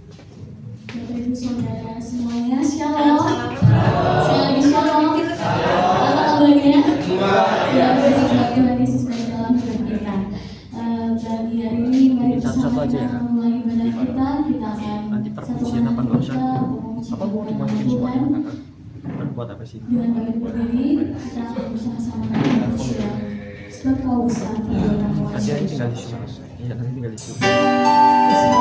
Bapak Ibu Saudara semuanya, Shalom. Sekali lagi Shalom. Apa kabarnya? Ya, Tuhan Yesus berada dalam hidup kita. Pagi hari ini mari bersama kita memulai ibadah kita. Kita akan satukan hati kita untuk mengucapkan Tuhan. Buat apa sih? Dengan bangkit berdiri, kita akan bersama-sama berdoa. Sebab Kau besar perbuatanmu. Kasih aja tinggal di sini. Iya, nanti tinggal di sini. Terima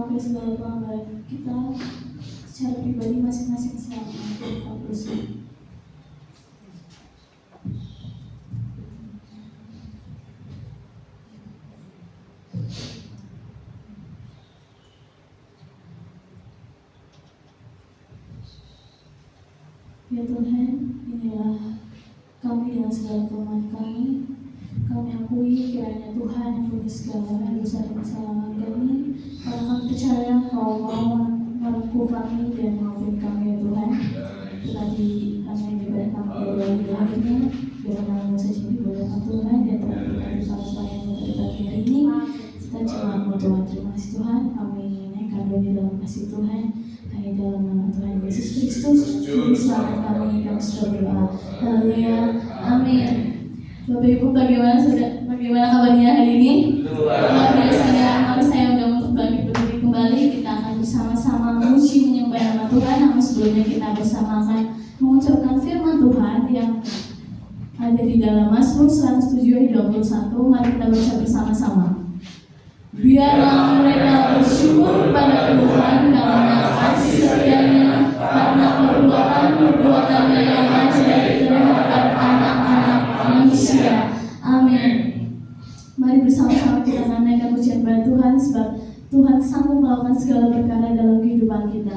memakai segala pelanggaran kita secara pribadi masing-masing selama melakukan dosa. Ya Tuhan, inilah kami dengan segala kelemahan kami. Kami akui kiranya Tuhan yang punya segala dosa dan kesalahan kami. Karena kami percaya Kau mau merengkuh kami dan mengampuni kami ya Tuhan. Tadi kami ibadah kami dari lahirnya, biar nama saja dibolehkan Tuhan dan terlibat di para pelayan yang pagi hari ini. Kita cuma mau Tuhan, terima kasih Tuhan. Kami naikkan doa dalam kasih Tuhan. Hanya dalam nama Tuhan Yesus Kristus, Juru Selamat kami sudah berdoa. Haleluya, amin. Bapak Ibu, bagaimana kabarnya hari ini? Luar biasa ya. Mari saya undang untuk berdiri kembali. Kita akan bersama-sama memuji menyembah nama Tuhan. Namun sebelumnya kita bersama akan mengucapkan firman Tuhan yang ada di dalam Mazmur 107 ayat 21. Mari kita baca bersama-sama. Biarlah mereka bersyukur pada Tuhan karena kasih setianya, karena perbuatan-perbuatannya yang ajaib terhadap anak-anak manusia. Amin. Mari bersama-sama kita naikkan pujian pada Tuhan, sebab Tuhan sanggup melakukan segala perkara dalam kehidupan kita.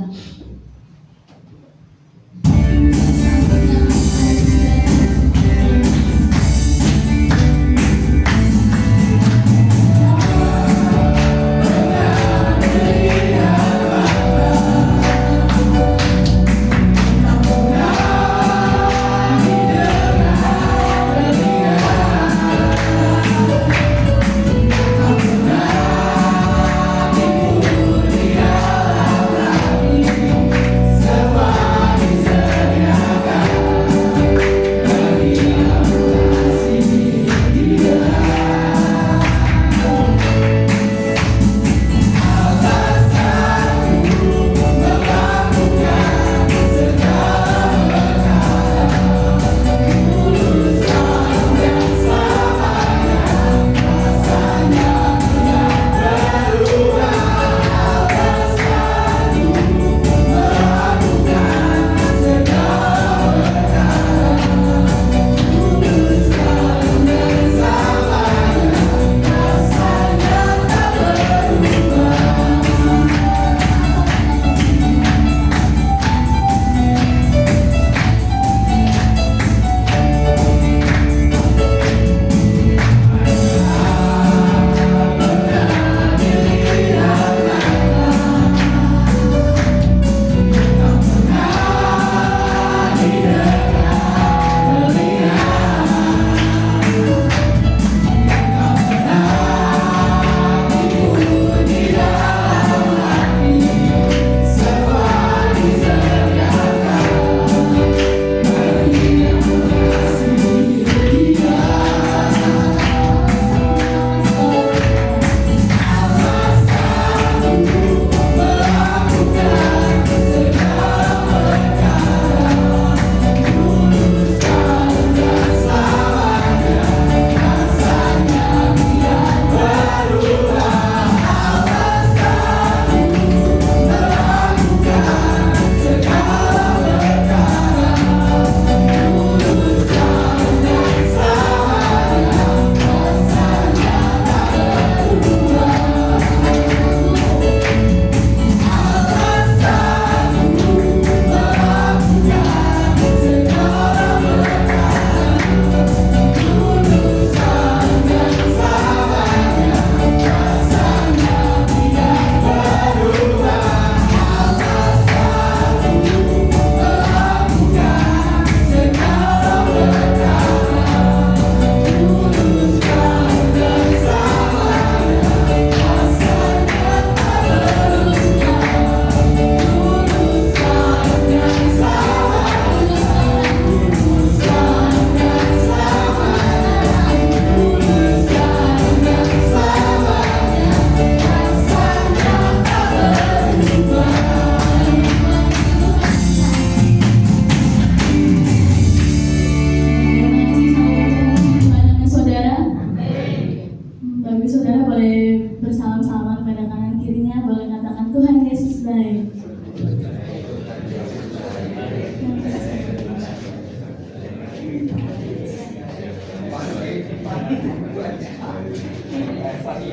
Mari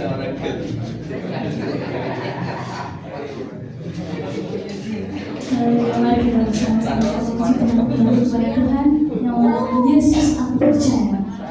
kita bersama-sama kita kembali kepada Tuhan yang mengatakan Yesus aku percaya. Aku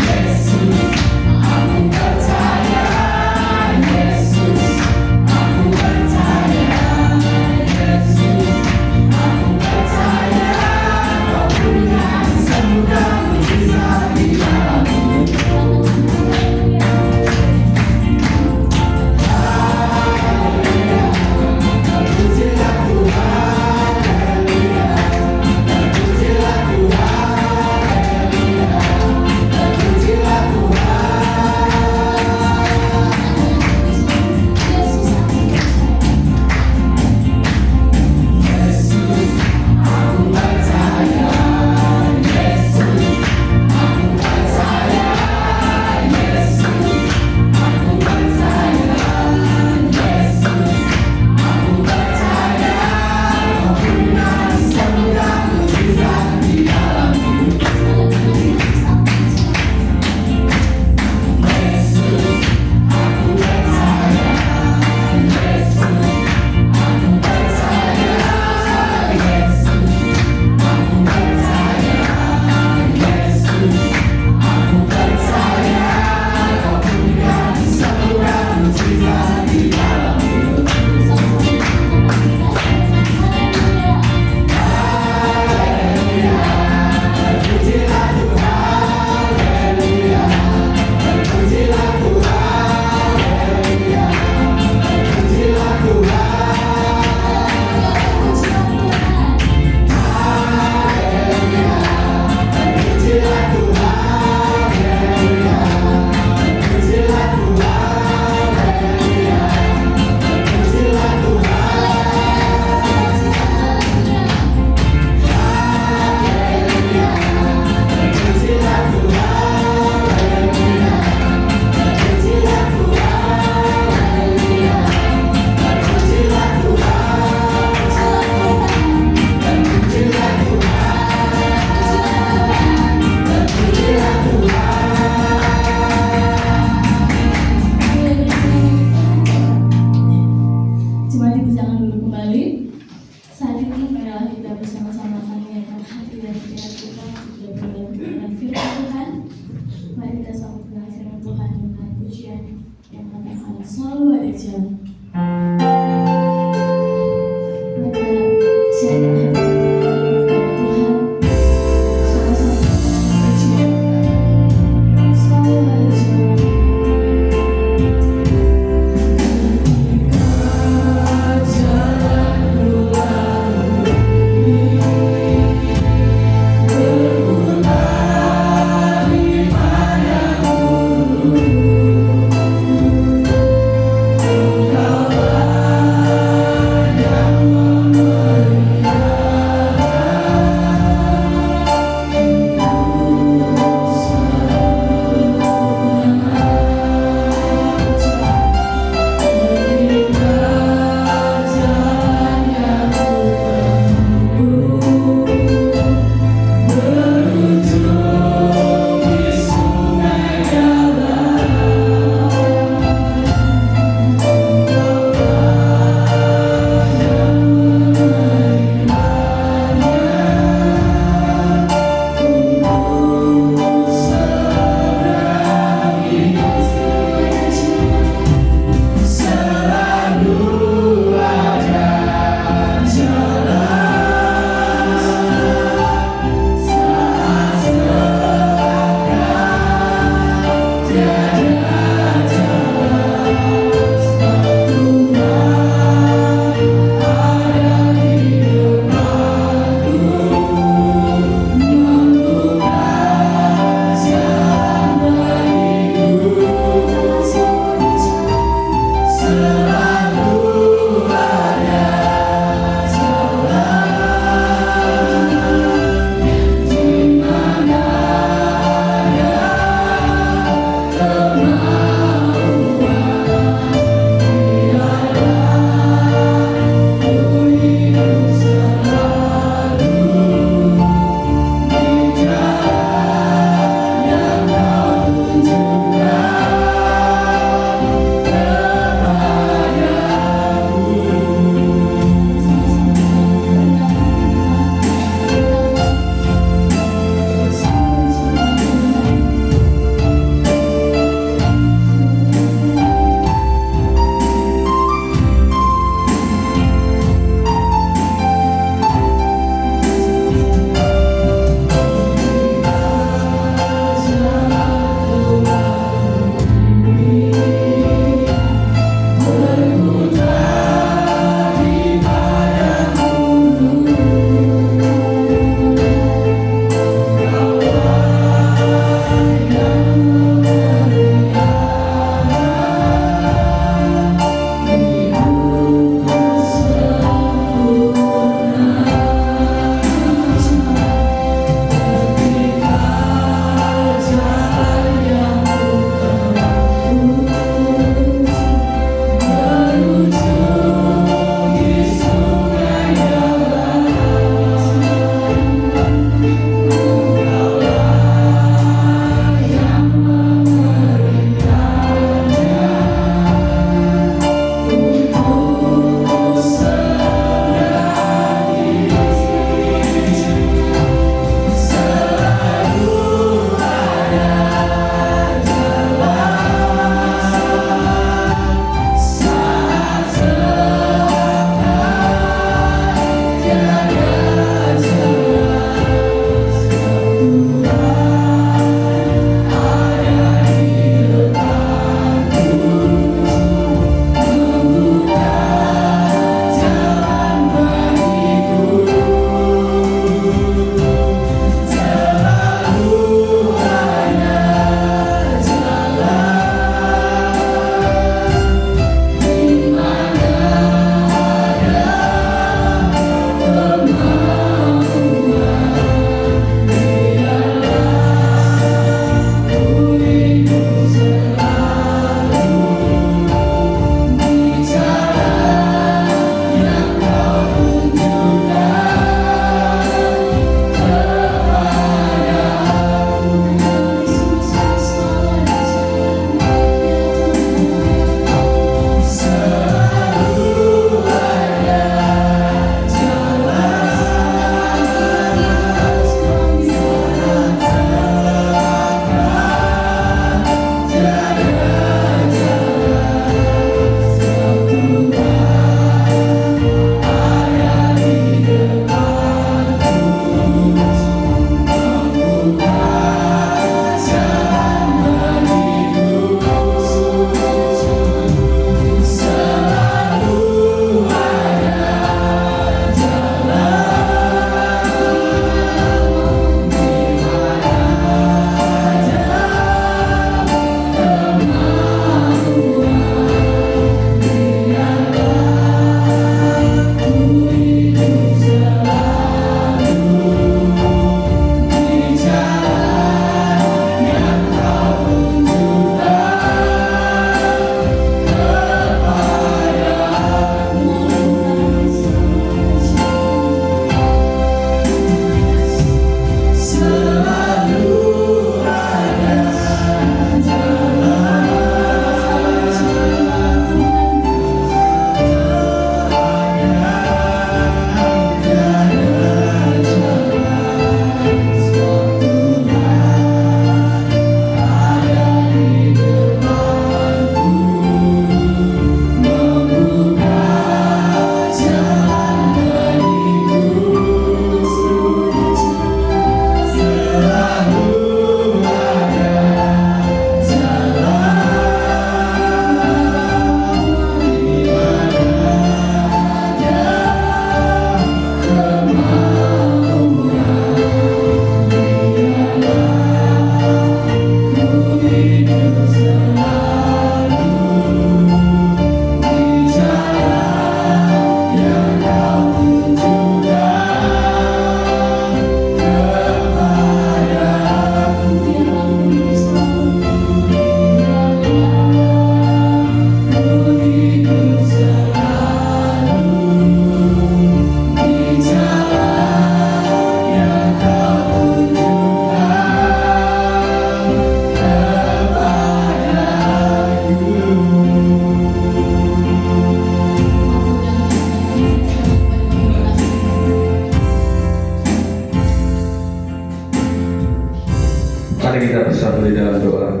Mari kita bersatu di dalam doa.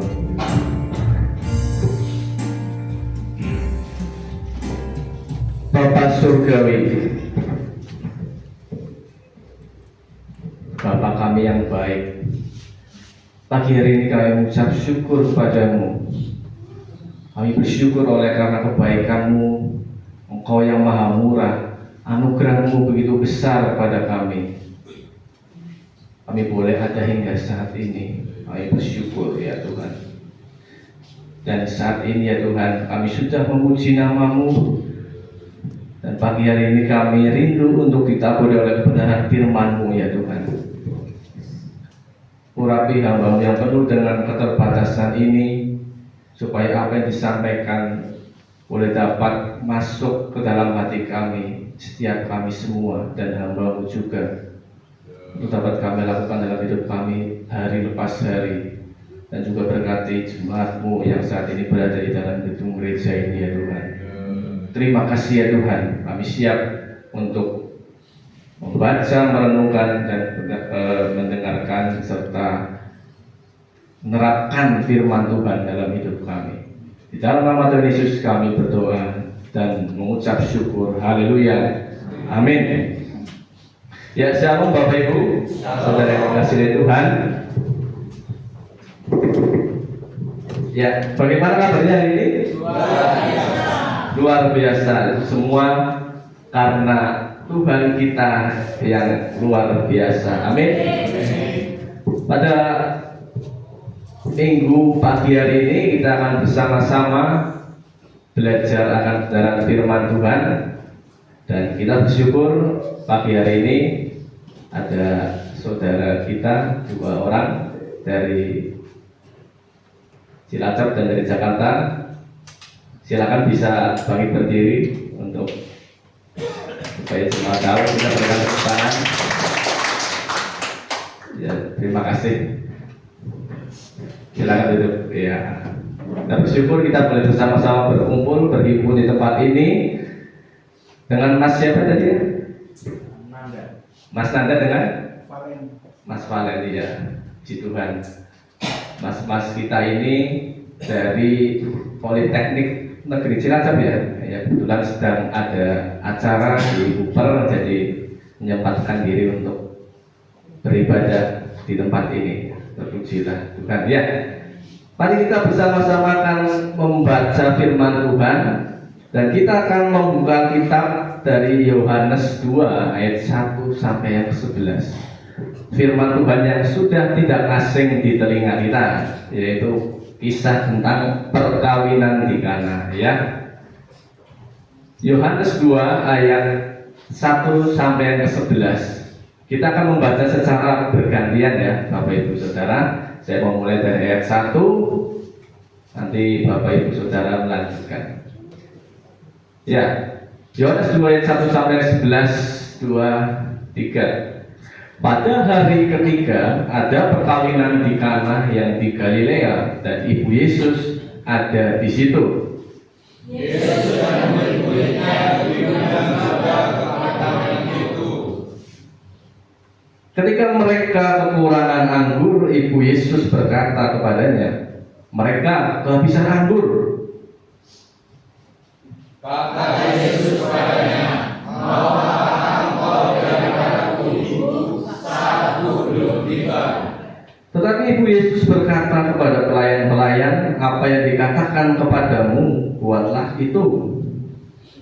Bapa Surgawi, Bapa kami yang baik, pagi hari ini kami mengucap syukur padamu. Kami bersyukur oleh karena kebaikan-Mu, Engkau yang maha murah, anugerah-Mu begitu besar pada kami. Kami boleh ada hingga saat ini. Kami bersyukur ya Tuhan. Dan saat ini ya Tuhan, kami sudah memuji nama-Mu. Dan pagi hari ini kami rindu untuk ditaburi oleh kebenaran firman-Mu ya Tuhan. Urapi hamba-Mu yang penuh dengan keterbatasan ini, supaya apa yang disampaikan boleh dapat masuk ke dalam hati kami, setiap kami semua dan hamba-Mu juga, untuk dapat kami lakukan dalam hidup kami hari lepas hari. Dan juga berkati jemaat-Mu yang saat ini berada di dalam gedung gereja ini ya Tuhan. Terima kasih ya Tuhan, kami siap untuk membaca, merenungkan dan mendengarkan serta menerapkan firman Tuhan dalam hidup kami. Di dalam nama Tuhan Yesus kami berdoa dan mengucap syukur. Haleluya. Amin. Ya, shalom Bapak Ibu, saudara yang dikasihi Tuhan. Ya, bagaimana kabarnya hari ini? Luar biasa. Semua karena Tuhan kita yang luar biasa. Amin. Pada minggu pagi hari ini kita akan bersama-sama belajar akan kebenaran firman Tuhan. Dan kita bersyukur pagi hari ini ada saudara kita 2 orang dari Cilacap dan dari Jakarta. Silakan bisa bagi berdiri untuk supaya semua tahu kita berikan tepuk tangan. Ya, terima kasih. Silakan duduk. Ya. Kita bersyukur kita boleh bersama-sama berkumpul berhimpun di tempat ini dengan Mas siapa tadi ya? Mas Nanda dengan Mas Valen ya. Puji Tuhan. Mas-mas kita ini dari Politeknik Negeri Cilacap ya. Ya, kebetulan sedang ada acara di Uper, jadi menyempatkan diri untuk beribadah di tempat ini. Terpujilah Tuhan ya. Mari kita bersama-sama akan membaca firman Tuhan, dan kita akan membuka kitab dari Yohanes 2 ayat 1 sampai yang 11. Firman Tuhan yang sudah tidak asing di telinga kita, yaitu kisah tentang perkawinan di Kana ya. Yohanes 2 ayat 1 sampai yang 11. Kita akan membaca secara bergantian ya Bapak Ibu Saudara. Saya mau mulai dari ayat 1, nanti Bapak Ibu Saudara melanjutkan. Ya, Yohanes 2 ayat 1 sampai 11, 2, 3. Pada hari ketiga ada perkawinan di Kana yang di Galilea, dan ibu Yesus ada di situ. Yesus dan murid-muridnya diundang juga ke perkawinan itu. Ketika mereka kekurangan anggur, ibu Yesus berkata kepadanya, "Mereka kehabisan anggur." Kata Yesus kepadanya, "Maukah engkau daripadaku, Ibu, saat aku belum tiba?" Tetapi ibu Yesus berkata kepada pelayan-pelayan, "Apa yang dikatakan kepadamu, buatlah itu."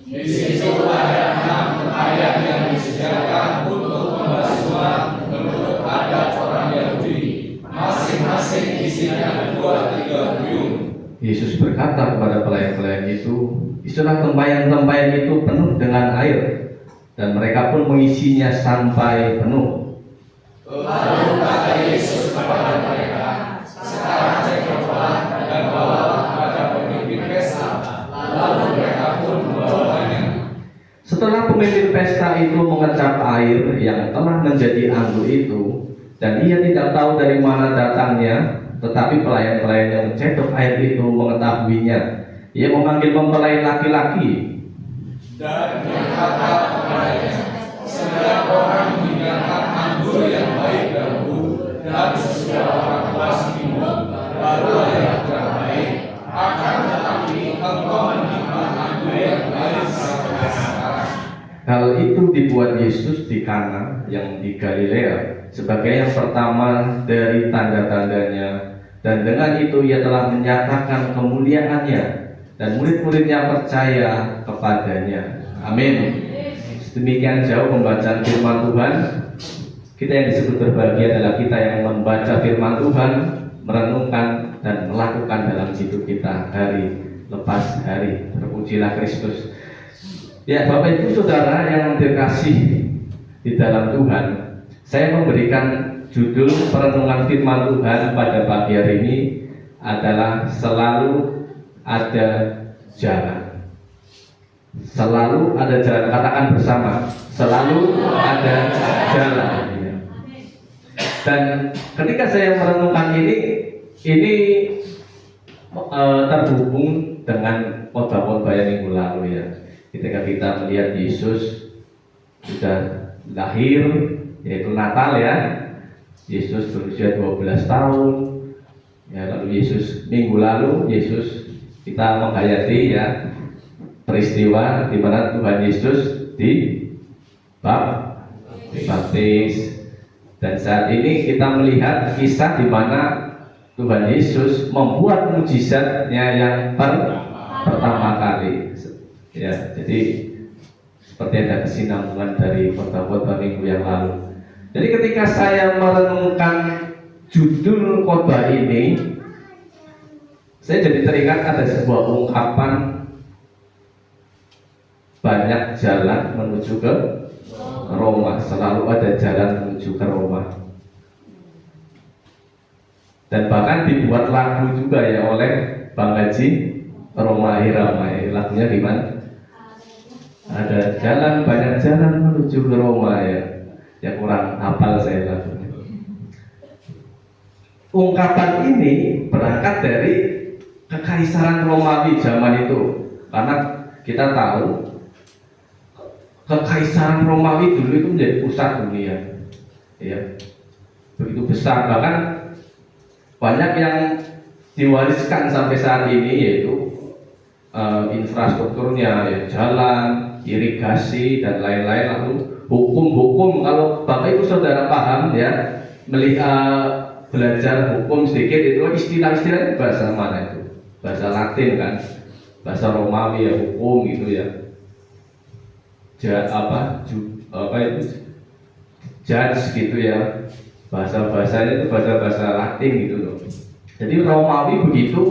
Di situ ada 6 ayat yang disediakan untuk membasuh menurut adat orang Yahudi. Masing-masing isinya 2-3 buyung. Yesus berkata kepada pelayan-pelayan itu, "Isilah tempayan-tempayan itu penuh dengan air." Dan mereka pun mengisinya sampai penuh. Lalu kata Yesus kepada mereka, "Sekarang cekroplah dan bawalah kepada pemimpin pesta." Lalu mereka pun membawanya. Setelah pemimpin pesta itu mengecap air yang telah menjadi anggur itu, dan ia tidak tahu dari mana datangnya, tetapi pelayan-pelayan yang mencetuk air itu mengetahuinya. Ia memanggil mempelai laki-laki dan berkata kepadanya, "Setiap orang meninggalkan anggur yang baik dahulu, dan sesudah orang puas itu dibuat Yesus di Kana yang di Galilea sebagai yang pertama dari tanda-tandanya, dan dengan itu ia telah menyatakan kemuliaannya dan murid-muridnya percaya kepadanya. Amin. Demikian jauh pembacaan firman Tuhan. Kita yang disebut berbahagia adalah kita yang membaca firman Tuhan, merenungkan dan melakukan dalam hidup kita hari lepas hari. Terpujilah Kristus. Ya, Bapak Ibu Saudara yang terkasih di dalam Tuhan, saya memberikan judul perenungan firman Tuhan pada pagi hari ini adalah selalu ada jalan. Selalu ada jalan, katakan bersama, selalu ada jalan. Dan ketika saya merenungkan ini terhubung dengan khotbah yang minggu lalu ya. Ketika kita melihat Yesus sudah lahir, yaitu Natal ya. Yesus berusia 12 tahun. Ya, lalu Yesus minggu lalu Yesus kita menghayati ya peristiwa di mana Tuhan Yesus dibaptis. Dan saat ini kita melihat kisah di mana Tuhan Yesus membuat mujizatnya yang pertama kali. Ya, jadi seperti ada kesinambungan dari khotbah minggu yang lalu. Jadi ketika saya merenungkan judul khotbah ini, saya jadi teringat ada sebuah ungkapan, banyak jalan menuju ke Roma, selalu ada jalan menuju ke Roma. Dan bahkan dibuat lagu juga ya oleh Bang Haji Roma Irama. Lagunya gimana? Ada jalan, banyak jalan menuju ke Roma ya. Ya kurang hafal saya lagunya. Ungkapan ini berangkat dari kekaisaran Romawi zaman itu. Karena kita tahu kekaisaran Romawi dulu itu menjadi pusat dunia. Ya. Begitu besar, bahkan banyak yang diwariskan sampai saat ini, yaitu infrastrukturnya ya, jalan, irigasi dan lain-lain. Lalu hukum-hukum, kalau Bapak Ibu Saudara paham ya, melihat belajar hukum sedikit, itu istilah-istilahnya bahasa mana itu? Bahasa Latin kan, bahasa Romawi ya, hukum gitu ya. Judge gitu ya, bahasanya itu bahasa Latin gitu loh. Jadi Romawi begitu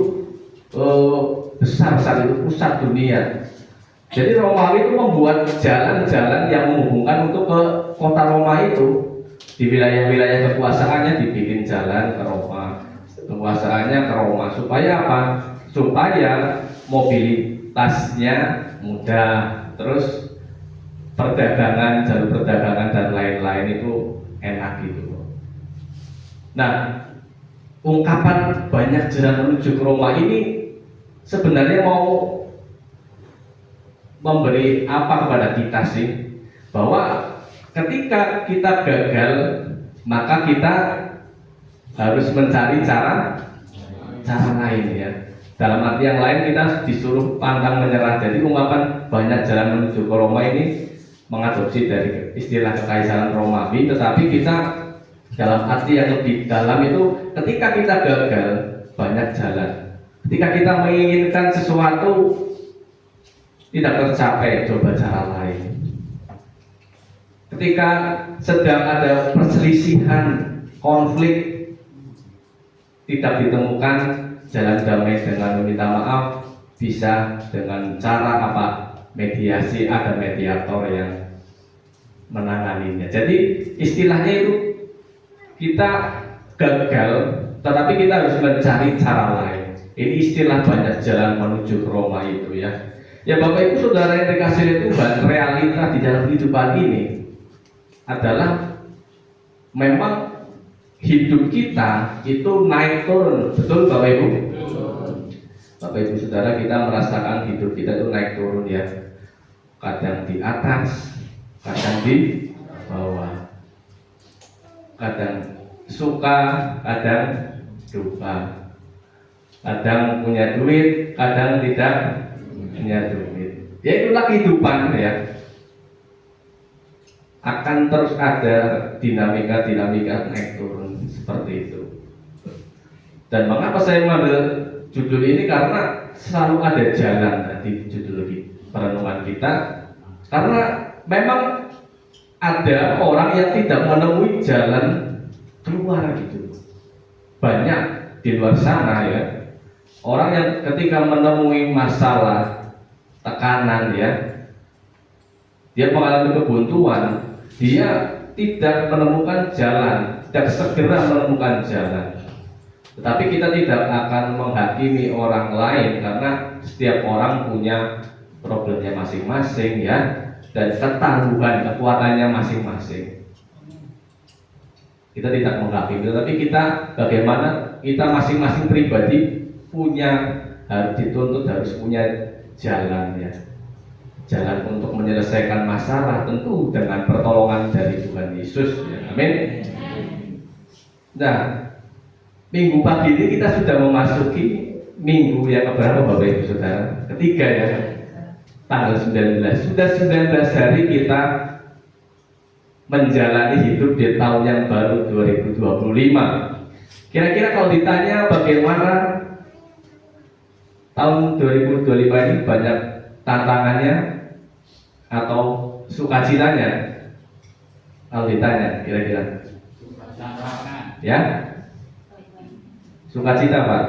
besar saat itu, pusat dunia. Jadi Romawi itu membuat jalan-jalan yang menghubungkan untuk ke kota Roma itu. Di wilayah-wilayah kekuasaannya dibikin jalan ke Roma, kekuasaannya ke Roma. Supaya apa? Supaya mobilitasnya mudah, terus perdagangan, jalur perdagangan dan lain-lain itu enak gitu. Nah, ungkapan banyak jalan menuju ke Roma ini sebenarnya mau memberi apa kepada kita sih? Bahwa ketika kita gagal, maka kita harus mencari cara lain ya. Dalam arti yang lain, kita disuruh pantang menyerah. Jadi ungkapan banyak jalan menuju ke Roma ini mengadopsi dari istilah kekaisaran Romawi, tetapi kita dalam arti yang lebih dalam itu, ketika kita gagal, banyak jalan. Ketika kita menginginkan sesuatu tidak tercapai, coba cara lain. Ketika sedang ada perselisihan, konflik, tidak ditemukan jalan damai dengan meminta maaf, bisa dengan cara apa? Mediasi, ada mediator yang menanganinya. Jadi istilahnya itu, kita gagal, tetapi kita harus mencari cara lain. Ini istilah banyak jalan menuju ke Roma itu ya. Ya Bapak Ibu Saudara yang dikasihi Tuhan, realita di dalam kehidupan ini adalah memang hidup kita itu naik turun. Betul Bapak Ibu? Bapak Ibu Saudara, kita merasakan hidup kita itu naik turun ya. Kadang di atas, kadang di bawah. Kadang suka, kadang duka. Kadang punya duit, kadang tidak punya duit. Ya itulah kehidupan ya. akan terus ada dinamika naik turun seperti itu. Dan mengapa saya mengambil judul ini, karena selalu ada jalan di judul perenungan kita. Karena memang ada orang yang tidak menemui jalan keluar gitu. Banyak di luar sana ya, orang yang ketika menemui masalah, tekanan ya, dia mengalami kebuntuan, dia tidak menemukan jalan, tidak segera menemukan jalan. Tetapi kita tidak akan menghakimi orang lain, karena setiap orang punya problemnya masing-masing ya, dan ketangguhan kekuatannya masing-masing. Kita tidak menghakimi, tapi kita bagaimana kita masing-masing pribadi punya, harus dituntut harus punya jalan ya, jalan untuk menyelesaikan masalah, tentu dengan pertolongan dari Tuhan Yesus ya. Amin. Nah, minggu pagi ini kita sudah memasuki minggu yang keberapa Bapak Ibu Saudara? Ketiga ya, tanggal 19. Sudah 19 hari kita menjalani hidup di tahun yang baru 2025. Kira-kira kalau ditanya bagaimana tahun 2025 ini, banyak tantangannya atau sukacitanya? Kalau ditanya kira-kira ya, sukacita Pak?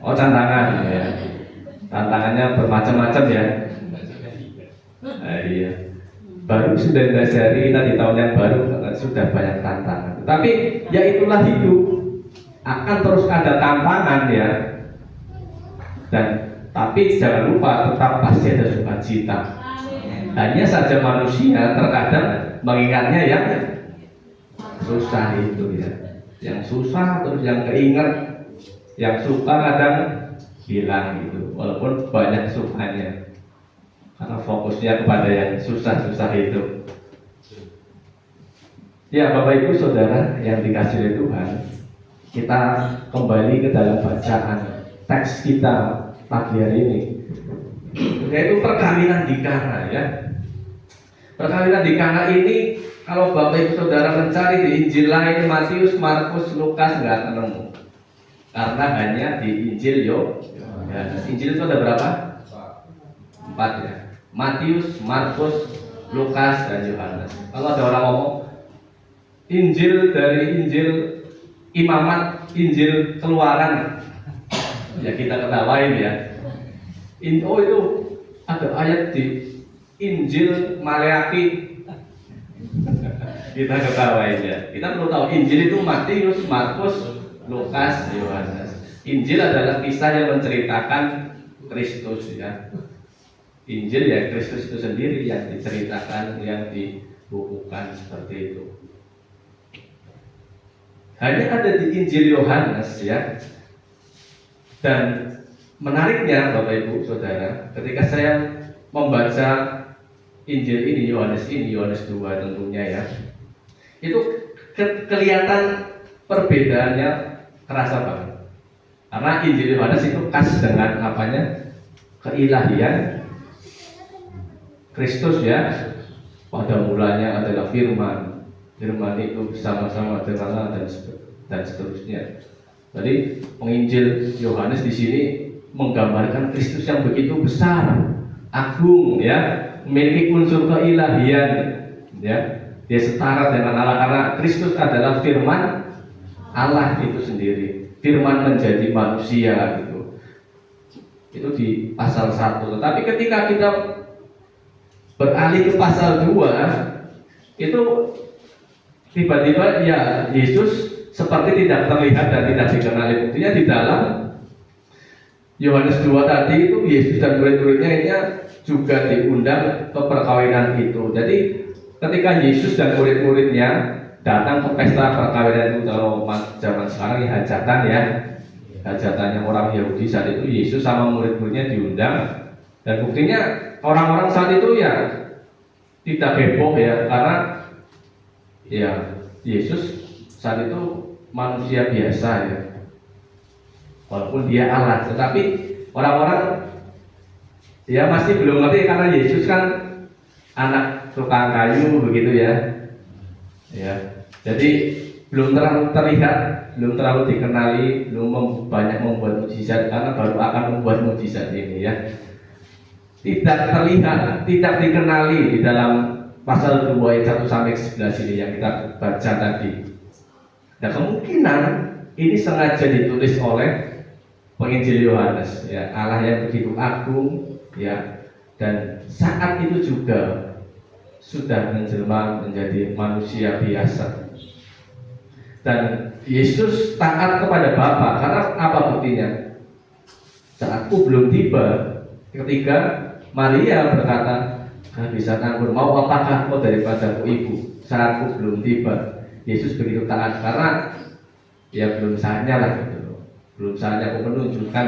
Oh, tantangan ya. Tantangannya bermacam-macam ya. Iya. Baru 19 hari kita di tahun yang baru sudah banyak tantangan. Tapi ya itulah hidup. Akan terus ada tantangan ya. Dan tapi jangan lupa tetap pasti ada sukacita. Hanya saja manusia terkadang mengingatnya yang susah itu ya. Yang susah terus yang keinget, yang suka kadang hilang gitu, walaupun banyak sukanya, karena fokusnya kepada yang susah-susah itu. Ya Bapak Ibu Saudara yang dikasihi oleh Tuhan, kita kembali ke dalam bacaan teks kita pagi hari ini, yaitu perkawinan di Kana ya. Perkawinan di Kana ini, kalau Bapak Ibu Saudara mencari di Injil lain, Matius, Markus, Lukas, nggak ketemu, karena hanya di Injil Yohanes. Injil itu ada berapa? 4 ya. Matius, Markus, Lukas, dan Yohanes. Kalau ada orang ngomong Injil dari Injil Imamat, Injil Keluaran, ya kita ketawain ya. Oh itu ada ayat di Injil Maleaki, kita ketawain ya. Kita perlu tahu Injil itu Matius, Markus, Lukas, Yohanes. Injil adalah kisah yang menceritakan Kristus ya. Injil ya Kristus itu sendiri yang diceritakan, yang dibukukan seperti itu. Hanya ada di Injil Yohanes ya. Dan menariknya Bapak Ibu Saudara, ketika saya membaca Injil ini, Yohanes 2 tentunya ya, itu kelihatan perbedaannya kerasa banget. Karena Injil Yohanes itu khas dengan apanya? Keilahian Kristus ya. Pada mulanya adalah firman. Firman itu bersama-sama dengan Allah dan seterusnya. Jadi penginjil Yohanes di sini menggambarkan Kristus yang begitu besar, agung ya, memiliki unsur keilahian ya. Dia setara dengan Allah karena Kristus adalah firman Allah itu sendiri. Firman menjadi manusia gitu. Itu di pasal 1. Tetapi ketika kita beralih ke pasal 2, itu tiba-tiba ya Yesus seperti tidak terlihat dan tidak dikenali. Buktinya di dalam Yohanes 2 tadi itu Yesus dan murid-muridnya juga diundang ke perkawinan itu. Jadi ketika Yesus dan murid-muridnya datang ke pesta perkawinan itu, kalau zaman sekarang ya hajatan ya, hajatannya orang Yahudi saat itu, Yesus sama murid-muridnya diundang. Dan buktinya orang-orang saat itu ya tidak heboh ya, karena ya Yesus saat itu manusia biasa ya, walaupun dia Allah, tetapi orang-orang ya masih belum ngerti karena Yesus kan anak tukang kayu begitu ya. Ya. Jadi belum terlalu terlihat, belum terlalu dikenali, belum banyak membuat mukjizat karena baru akan membuat mukjizat ini ya. Tidak terlihat, tidak dikenali di dalam pasal 2 ayat 1 sampai 11 ini yang kita baca tadi. Nah, kemungkinan ini sengaja ditulis oleh penginjil Yohanes ya, Allah yang begitu agung ya, dan saat itu juga sudah menjelma menjadi manusia biasa. Dan Yesus taat kepada Bapa karena apa buktinya? Saatku belum tiba. Ketika Maria berkata, kehabisan anggur, mau apakah kau daripadaku ibu? Saatku belum tiba. Yesus begitu taat karena ya belum saatnya lah gitu. Belum saatnya aku menunjukkan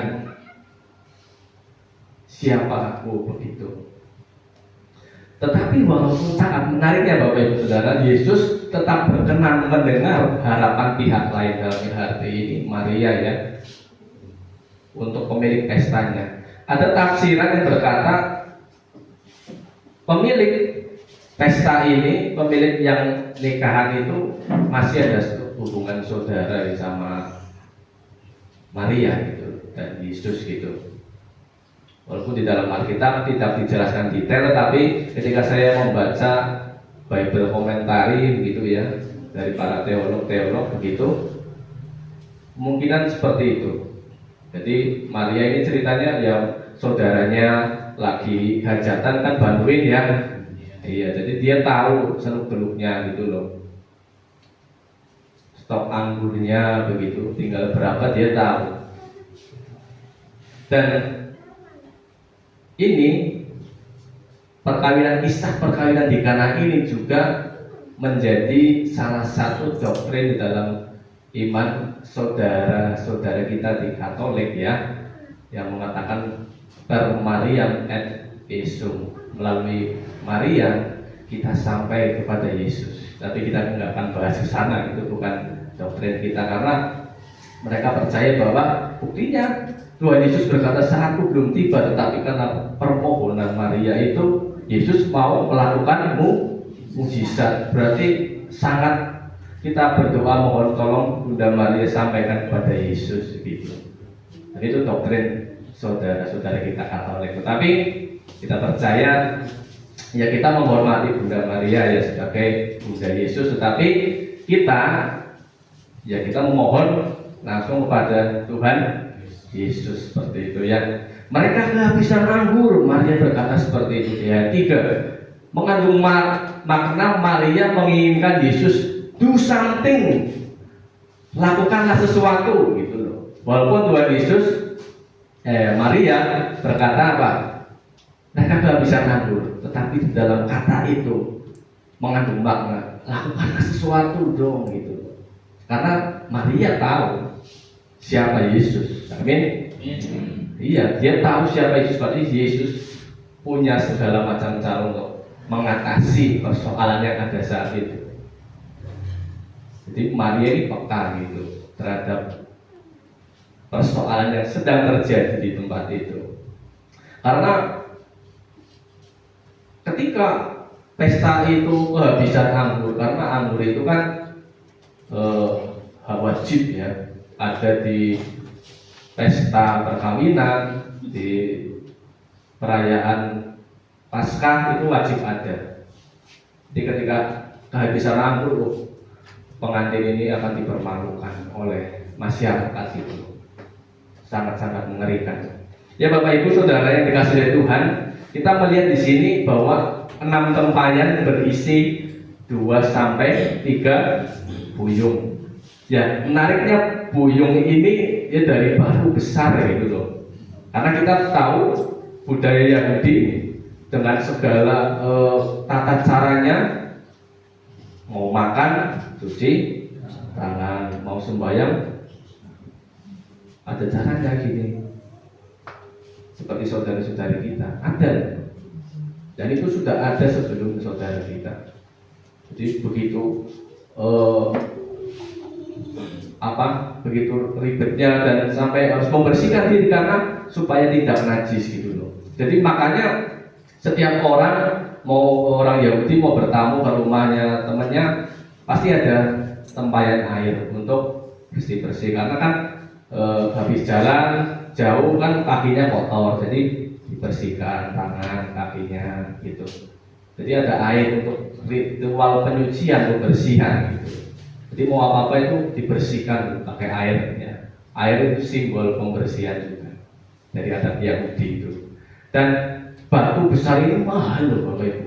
siapa aku begitu. Tetapi walaupun taat, menariknya Bapak Ibu Saudara, Yesus tetap berkenan mendengar harapan pihak lain dalam hati ini, Maria ya, untuk pemilik pestanya. Ada tafsiran yang berkata pemilik pesta ini, pemilik yang nikahan itu masih ada hubungan saudara sama Maria gitu dan Yesus gitu. Walaupun di dalam Alkitab tidak dijelaskan detail, tapi ketika saya membaca Bible komentari begitu ya dari para teolog begitu, kemungkinan seperti itu. Jadi Maria ini ceritanya yang saudaranya lagi hajatan kan bantuin ya. Iya, jadi dia tahu seluk beluknya gitu loh. Stok anggurnya begitu, tinggal berapa dia tahu. Dan ini kisah perkawinan di Kana ini juga menjadi salah satu doktrin di dalam iman saudara-saudara kita di Katolik ya, yang mengatakan per Mariam et Jesum, melalui Maria kita sampai kepada Yesus. Tapi kita nggak akan bahas ke sana, itu bukan doktrin kita karena mereka percaya bahwa buktinya Tuhan Yesus berkata saatku belum tiba, tetapi karena permohonan Maria itu Yesus mau melakukan mukjizat. Berarti sangat kita berdoa mohon tolong Bunda Maria sampaikan kepada Yesus gitu. Dan itu doktrin saudara-saudara kita Katolik. Tetapi kita percaya ya kita menghormati Bunda Maria ya sebagai Bunda Yesus, tetapi kita memohon langsung kepada Tuhan Yesus seperti itu ya. Mereka kehabisan anggur, Maria berkata seperti itu ya. 3 mengandung makna Maria menginginkan Yesus do something, lakukanlah sesuatu gitu loh. Walaupun Tuhan Yesus Maria berkata apa? Mereka kehabisan anggur, tetapi di dalam kata itu mengandung makna lakukanlah sesuatu dong gitu. Karena Maria tahu siapa Yesus. Amin. Iya, dia tahu siapa Yesus. Berarti Yesus punya segala macam cara untuk mengatasi persoalan yang ada saat itu. Jadi Maria ini peka gitu terhadap persoalan yang sedang terjadi di tempat itu. Karena ketika pesta itu kehabisan anggur, karena anggur itu kan wajib ya, ada di pesta perkawinan, di perayaan Paskah itu wajib ada. Jadi ketika kehabisan anggur, pengantin ini akan dipermalukan oleh masyarakat itu. Sangat-sangat mengerikan. Ya Bapak Ibu Saudara yang dikasihi oleh Tuhan, kita melihat di sini bahwa 6 tempayan berisi 2 sampai 3 buyung. Ya, menariknya buyung ini ya dari batu besar ya gitu loh. Karena kita tahu budaya Yahudi dengan segala tata caranya, mau makan cuci tangan, mau sembahyang ada caranya gini. Seperti saudara-saudari kita ada, dan itu sudah ada sebelum saudara kita. Jadi begitu begitu ribetnya dan sampai harus membersihkan diri karena supaya tidak najis gitu loh. Jadi makanya setiap orang mau orang Yahudi mau bertamu ke rumahnya temannya, pasti ada tempayan air untuk bersih-bersih, karena kan habis jalan jauh kan kakinya kotor, jadi dibersihkan tangan kakinya gitu. Jadi ada air untuk ritual penyucian, pembersihan gitu. Jadi mau apa-apa itu dibersihkan pakai air ya. Air itu simbol pembersihan juga dari adat Yahudi itu. Dan batu besar ini mahal loh Bapak Ibu.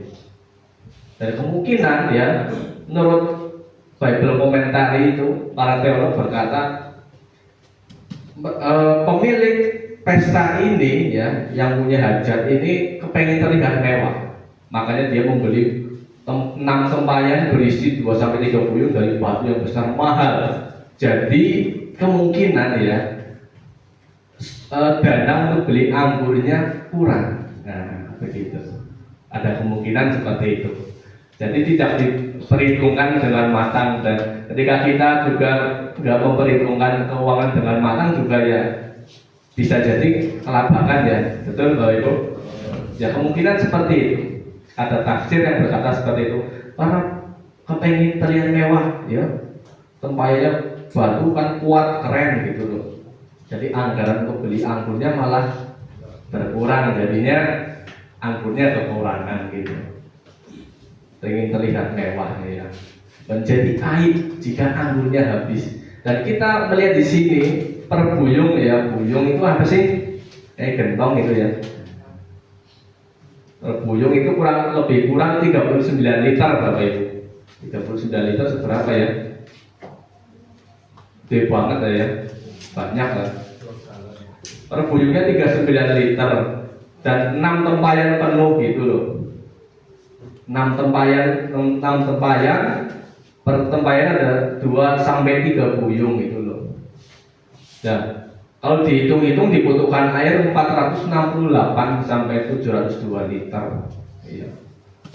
Dan kemungkinan ya, menurut Bible komentari itu para teolog berkata pemilik pesta ini ya, yang punya hajat ini kepengen terlihat mewah, makanya dia membeli 6 tempayan berisi 2-3 buyung dari batu yang besar mahal. Jadi kemungkinan ya dana untuk beli anggurnya kurang. Nah begitu, ada kemungkinan seperti itu. Jadi tidak diperhitungkan dengan matang, dan ketika kita juga nggak memperhitungkan keuangan dengan matang juga ya bisa jadi kelabakan ya, betul Bapak Ibu? Ya kemungkinan seperti itu. Ada tafsir yang berkata seperti itu. Karena kepengen terlihat mewah, ya tempayannya batu kan kuat, keren gitu loh. Jadi anggaran untuk beli anggurnya malah berkurang, jadinya anggurnya kekurangan gitu. Ingin terlihat mewah ya, menjadi aib jika anggurnya habis. Dan kita melihat di sini per buyung ya, buyung itu apa sih? Gentong itu ya. Per buyung itu lebih kurang 39 liter Bapak Ibu. 39 liter seberapa ya? Gede banget ya, banyak lah. Per buyungnya 39 liter dan 6 tempayan penuh gitu loh. 6 tempayan per tempayan ada 2-3 buyung gitu loh. Nah, kalau dihitung-hitung dibutuhkan air 468 sampai 702 liter. Iya.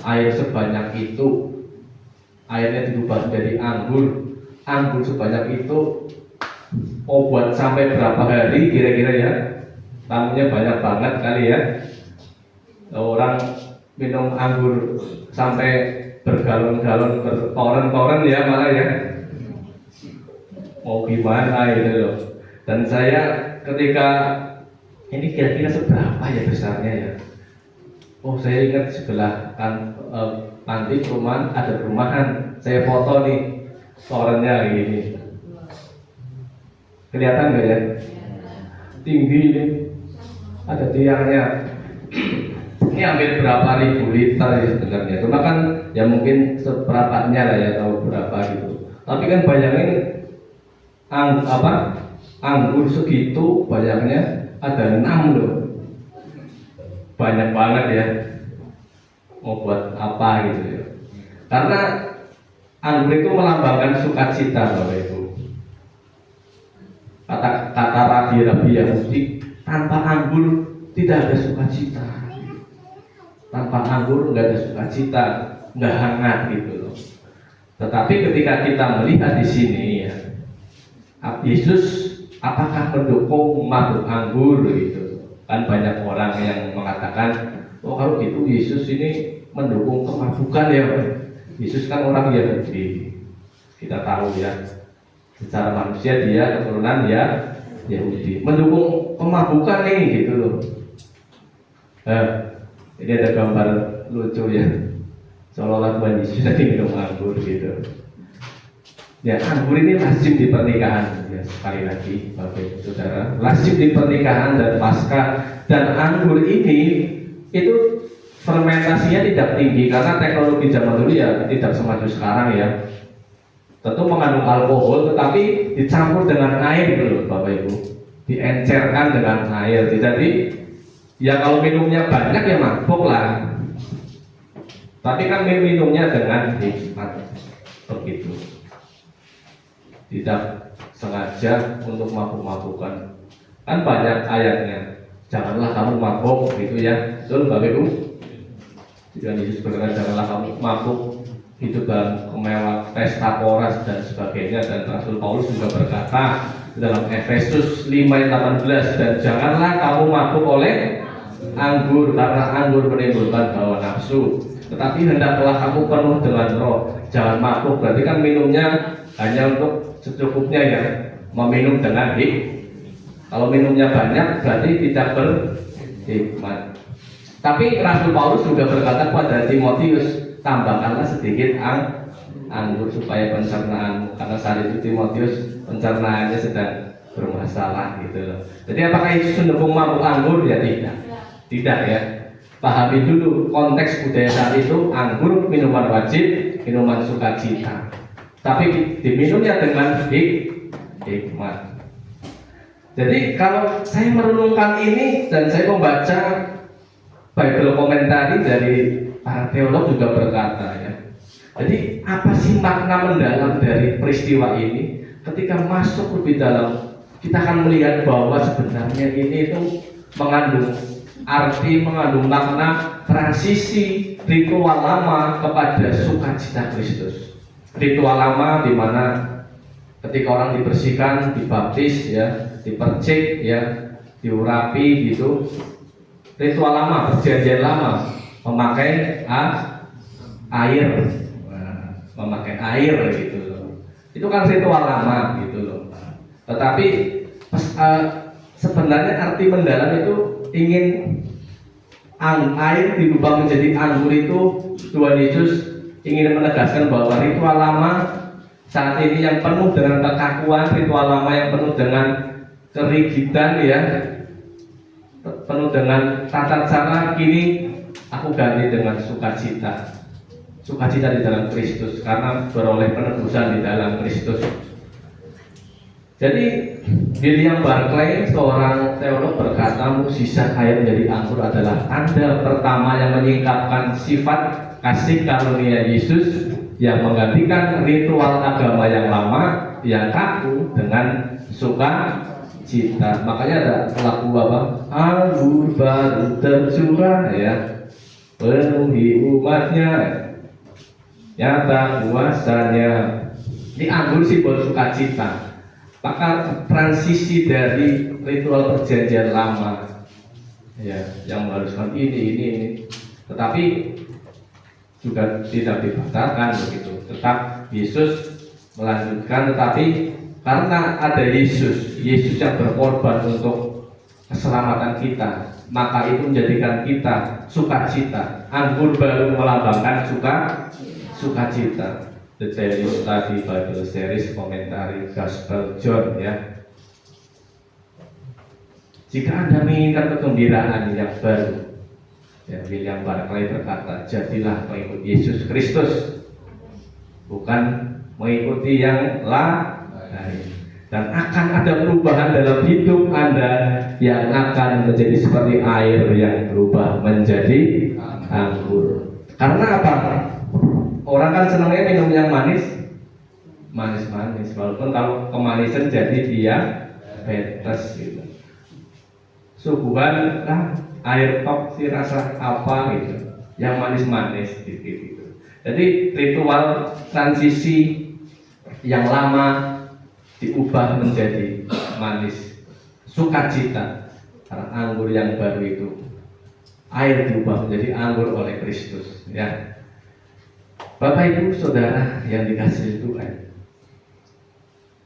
Air sebanyak itu, airnya dirubah menjadi anggur. Anggur sebanyak itu mau buat sampai berapa hari kira-kira ya? Tamunya banyak banget kali ya. Orang minum anggur sampai bergalon-galon, bertoren-toren ya malah ya. Mau gimana gitu loh. Dan saya ketika ini kira-kira seberapa ya besarnya ya? Oh saya ingat sebelah kan nanti perumahan, ada perumahan, saya foto nih torennya gini. Kelihatan nggak ya? Tinggi ini, ada tiangnya. Ini hampir berapa ribu liter ya sebenarnya. Cuma kan ya mungkin seperempatnya lah ya, tahu berapa gitu. Tapi kan bayangin anggur segitu banyaknya, ada 6 loh. Banyak banget ya. Mau buat apa gitu ya. Karena anggur itu melambangkan sukacita Bapak Ibu. Kata rabi-rabi Yahudi, tanpa anggur tidak ada sukacita. Tanpa anggur nggak ada sukacita, nggak hangat gitu loh. Tetapi ketika kita melihat di sini ya, Yesus apakah mendukung mabuk anggur gitu? Kan banyak orang yang mengatakan, oh kalau gitu Yesus ini mendukung kemabukan ya. Yesus kan orang Yahudi, kita tahu ya. Secara manusia dia keturunan ya Yahudi, mendukung pemabukan nih gitu loh. Ini ada gambar lucu ya, seolah-olah Tuhan Yesus tadi minum anggur gitu. Ya anggur ini lazim di pernikahan ya, sekali lagi Bapak Ibu Saudara, lazim di pernikahan dan Paskah. Dan anggur ini itu fermentasinya tidak tinggi karena teknologi zaman dulu ya tidak semaju sekarang ya. Tentu mengandung alkohol, tetapi dicampur dengan air dulu Bapak Ibu, diencerkan dengan air. Jadi ya kalau minumnya banyak ya mabuk lah. Tapi kan minumnya dengan hikmat begitu. Tidak sengaja untuk mabuk-mabukan. Kan banyak ayatnya. Janganlah kamu mabuk gitu ya. Betul Bapak Ibu? Tuhan Yesus berkata janganlah kamu mabuk, hidup dalam kemewah, pesta poras dan sebagainya. Dan Rasul Paulus juga berkata dalam Efesus 5:18, dan janganlah kamu mabuk oleh anggur karena anggur menimbulkan hawa nafsu, Tetapi hendaklah kamu penuh dengan roh, jangan mabuk. Berarti kan minumnya hanya untuk secukupnya ya, meminum dengan kalau minumnya banyak berarti tidak berhikmat. Tapi Rasul Paulus juga berkata kepada Timotius, tambahkanlah sedikit anggur supaya pencernaan, karena saat itu Timotius pencernaannya sedang bermasalah gitu loh. Jadi apakah Yesus mendukung mabuk anggur? Ya tidak ya. Pahami dulu konteks budaya saat itu, anggur minuman wajib, minuman sukacita. Tapi diminumnya dengan hikmat. Jadi kalau saya merenungkan ini dan saya membaca Bible komentari dari para teolog juga berkata ya. Jadi apa sih makna mendalam dari peristiwa ini? Ketika masuk lebih dalam, kita akan melihat bahwa sebenarnya ini itu mengandung arti, mengandung makna transisi ritual lama kepada sukacita Kristus. Ritual lama di mana ketika orang dibersihkan, dibaptis ya, dipercik ya, diurapi gitu. Ritual lama, perjanjian lama memakai air, memakai air gitu loh. Itu kan ritual lama gitu loh. Tetapi sebenarnya arti mendalam itu ingin air dirubah menjadi anggur itu, Tuhan Yesus ingin menegaskan bahwa ritual lama saat ini yang penuh dengan kekakuan, ritual lama yang penuh dengan kerigidan ya, penuh dengan tata cara, kini aku ganti dengan sukacita. Sukacita di dalam Kristus karena beroleh penebusan di dalam Kristus. Jadi William Barclay, seorang teolog, berkata mukjizat air menjadi anggur adalah tanda pertama yang menyingkapkan sifat kasih karunia Yesus yang menggantikan ritual agama yang lama yang kaku dengan sukacita. Makanya ada lagu apa? Anggur baru tercurah ya, penuhi umatnya, nyata kuasanya. Ini anggur simbol sukacita. Maka transisi dari ritual perjanjian lama ya, yang mengharuskan ini, tetapi juga tidak dibatalkan begitu. Tetap Yesus melanjutkan, tetapi karena ada Yesus yang berkorban untuk keselamatan kita, maka itu menjadikan kita sukacita. Anggur baru melambangkan sukacita. The Daily Study Bible Series komentari Gospel John ya. Jika Anda menginginkan kegembiraan yang baru, ya, William Barclay berkata, jadilah pengikut Yesus Kristus, bukan mengikuti yang lain. Dan akan ada perubahan dalam hidup Anda yang akan menjadi seperti air yang berubah menjadi anggur. Karena apa? Orang kan senangnya minum yang manis, walaupun kalau kemanisan jadi diabetes gitu. Suguhan air top sih rasa apa gitu, yang manis gitu. Jadi ritual transisi yang lama diubah menjadi manis, sukacita karena anggur yang baru itu, air diubah menjadi anggur oleh Kristus ya. Bapak Ibu Saudara yang dikasihi Tuhan,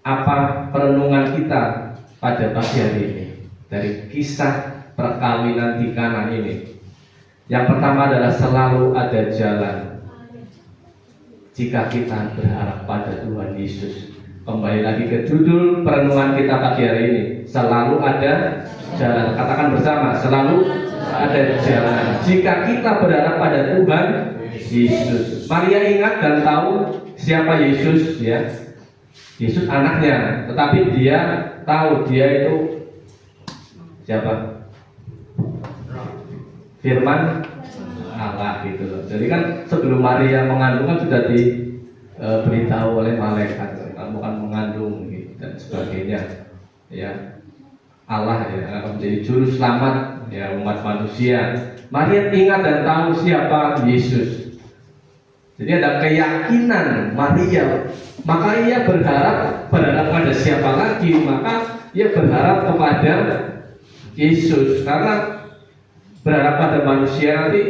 apa perenungan kita pada pagi hari ini dari kisah perkawinan di Kana ini? Yang pertama adalah selalu ada jalan jika kita berharap pada Tuhan Yesus. Kembali lagi ke judul perenungan kita pagi hari ini, selalu ada jalan. Katakan bersama, selalu ada jalan jika kita berharap pada Tuhan Yesus. Maria ingat dan tahu siapa Yesus ya. Yesus anaknya, tetapi dia tahu dia itu siapa? Firman Allah gitu loh. Jadi kan sebelum Maria mengandung kan sudah diberitahu oleh malaikat, kamu akan mengandung gitu, dan sebagainya ya. Allah ya akan menjadi juru selamat ya umat manusia. Maria ingat dan tahu siapa Yesus. Jadi ada keyakinan Maria, maka ia berharap pada siapa lagi? Maka ia berharap kepada Yesus, karena berharap pada manusia nanti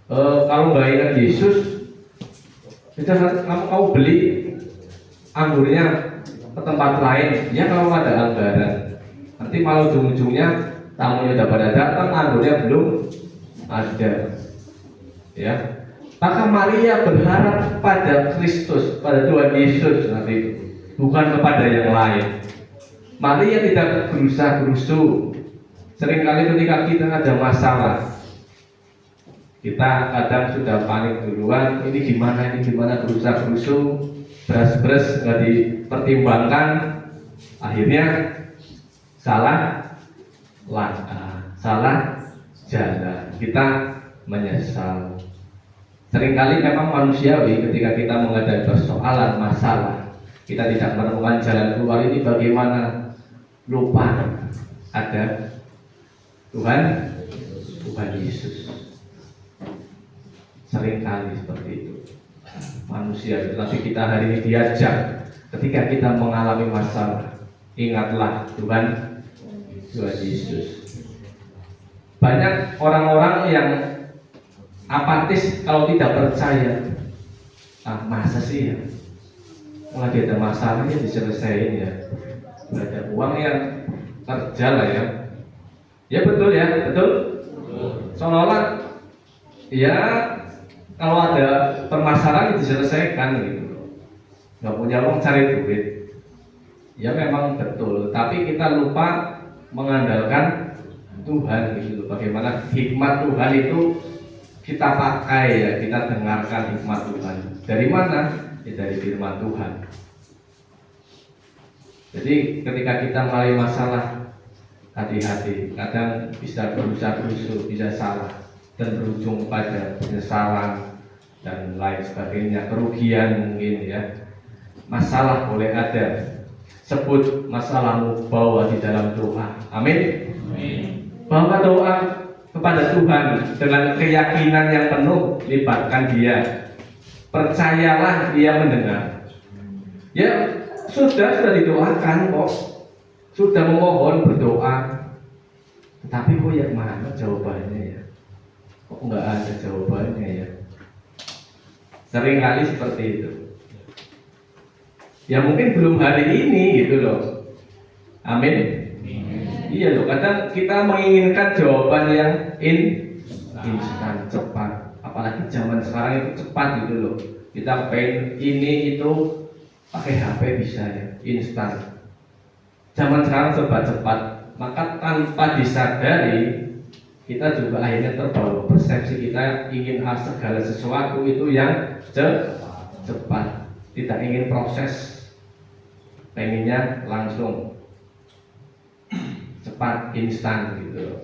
kalau nggak ingat Yesus, kamu beli anggurnya ke tempat lain, ya kalau ada anggaran, nanti malah ujung-ujungnya tamunya udah pada datang, anggurnya belum ada, ya. Maka Maria berharap pada Kristus, pada Tuhan Yesus nanti itu, bukan kepada yang lain. Maria tidak berusaha-berusuh. Seringkali ketika kita ada masalah, kita kadang sudah panik duluan, ini gimana berusaha-berusuh, beres-beres nggak dipertimbangkan, akhirnya salah langkah, salah jalan, kita menyesal. Seringkali memang manusiawi ketika kita menghadapi persoalan masalah, kita tidak menemukan jalan keluar, ini bagaimana? Lupa ada Tuhan Yesus. Seringkali seperti itu manusia, tapi kita hari ini diajak ketika kita mengalami masalah, ingatlah Tuhan Yesus. Banyak orang-orang yang apatis kalau tidak percaya. Masa sih ya, lagi ada masalah ya diselesaikan ya, ada uang yang kerja lah ya. Ya betul ya, betul. Seolah-olah ya kalau ada permasalahan diselesaikan gitu. Nggak punya uang cari duit. Ya memang betul, tapi kita lupa mengandalkan Tuhan gitu. Bagaimana hikmat Tuhan itu kita pakai ya, kita dengarkan hikmat Tuhan. Dari mana? Ya dari firman Tuhan. Jadi ketika kita mengalami masalah, hati-hati. Kadang bisa berusaha-berusuh, bisa salah dan berujung pada penyesalan dan lain sebagainya, kerugian mungkin ya. Masalah boleh ada, sebut masalahmu, bawa di dalam doa. Amin. Bawa doa kepada Tuhan dengan keyakinan yang penuh, libatkan Dia, percayalah Dia mendengar. Ya sudah didoakan kok, sudah memohon berdoa, tetapi kok yang mana jawabannya ya? Kok nggak ada jawabannya ya? Seringkali seperti itu. Ya mungkin belum hari ini gitu loh. Amin. Iya loh, kadang kita menginginkan jawaban yang instan, cepat. Apalagi zaman sekarang itu cepat gitu loh. Kita pengen ini itu pakai HP bisa ya, instan. Zaman sekarang serba cepat, maka tanpa disadari kita juga akhirnya terbawa persepsi kita ingin segala sesuatu itu yang cepat, tidak ingin proses, pengennya langsung cepat, instan gitu.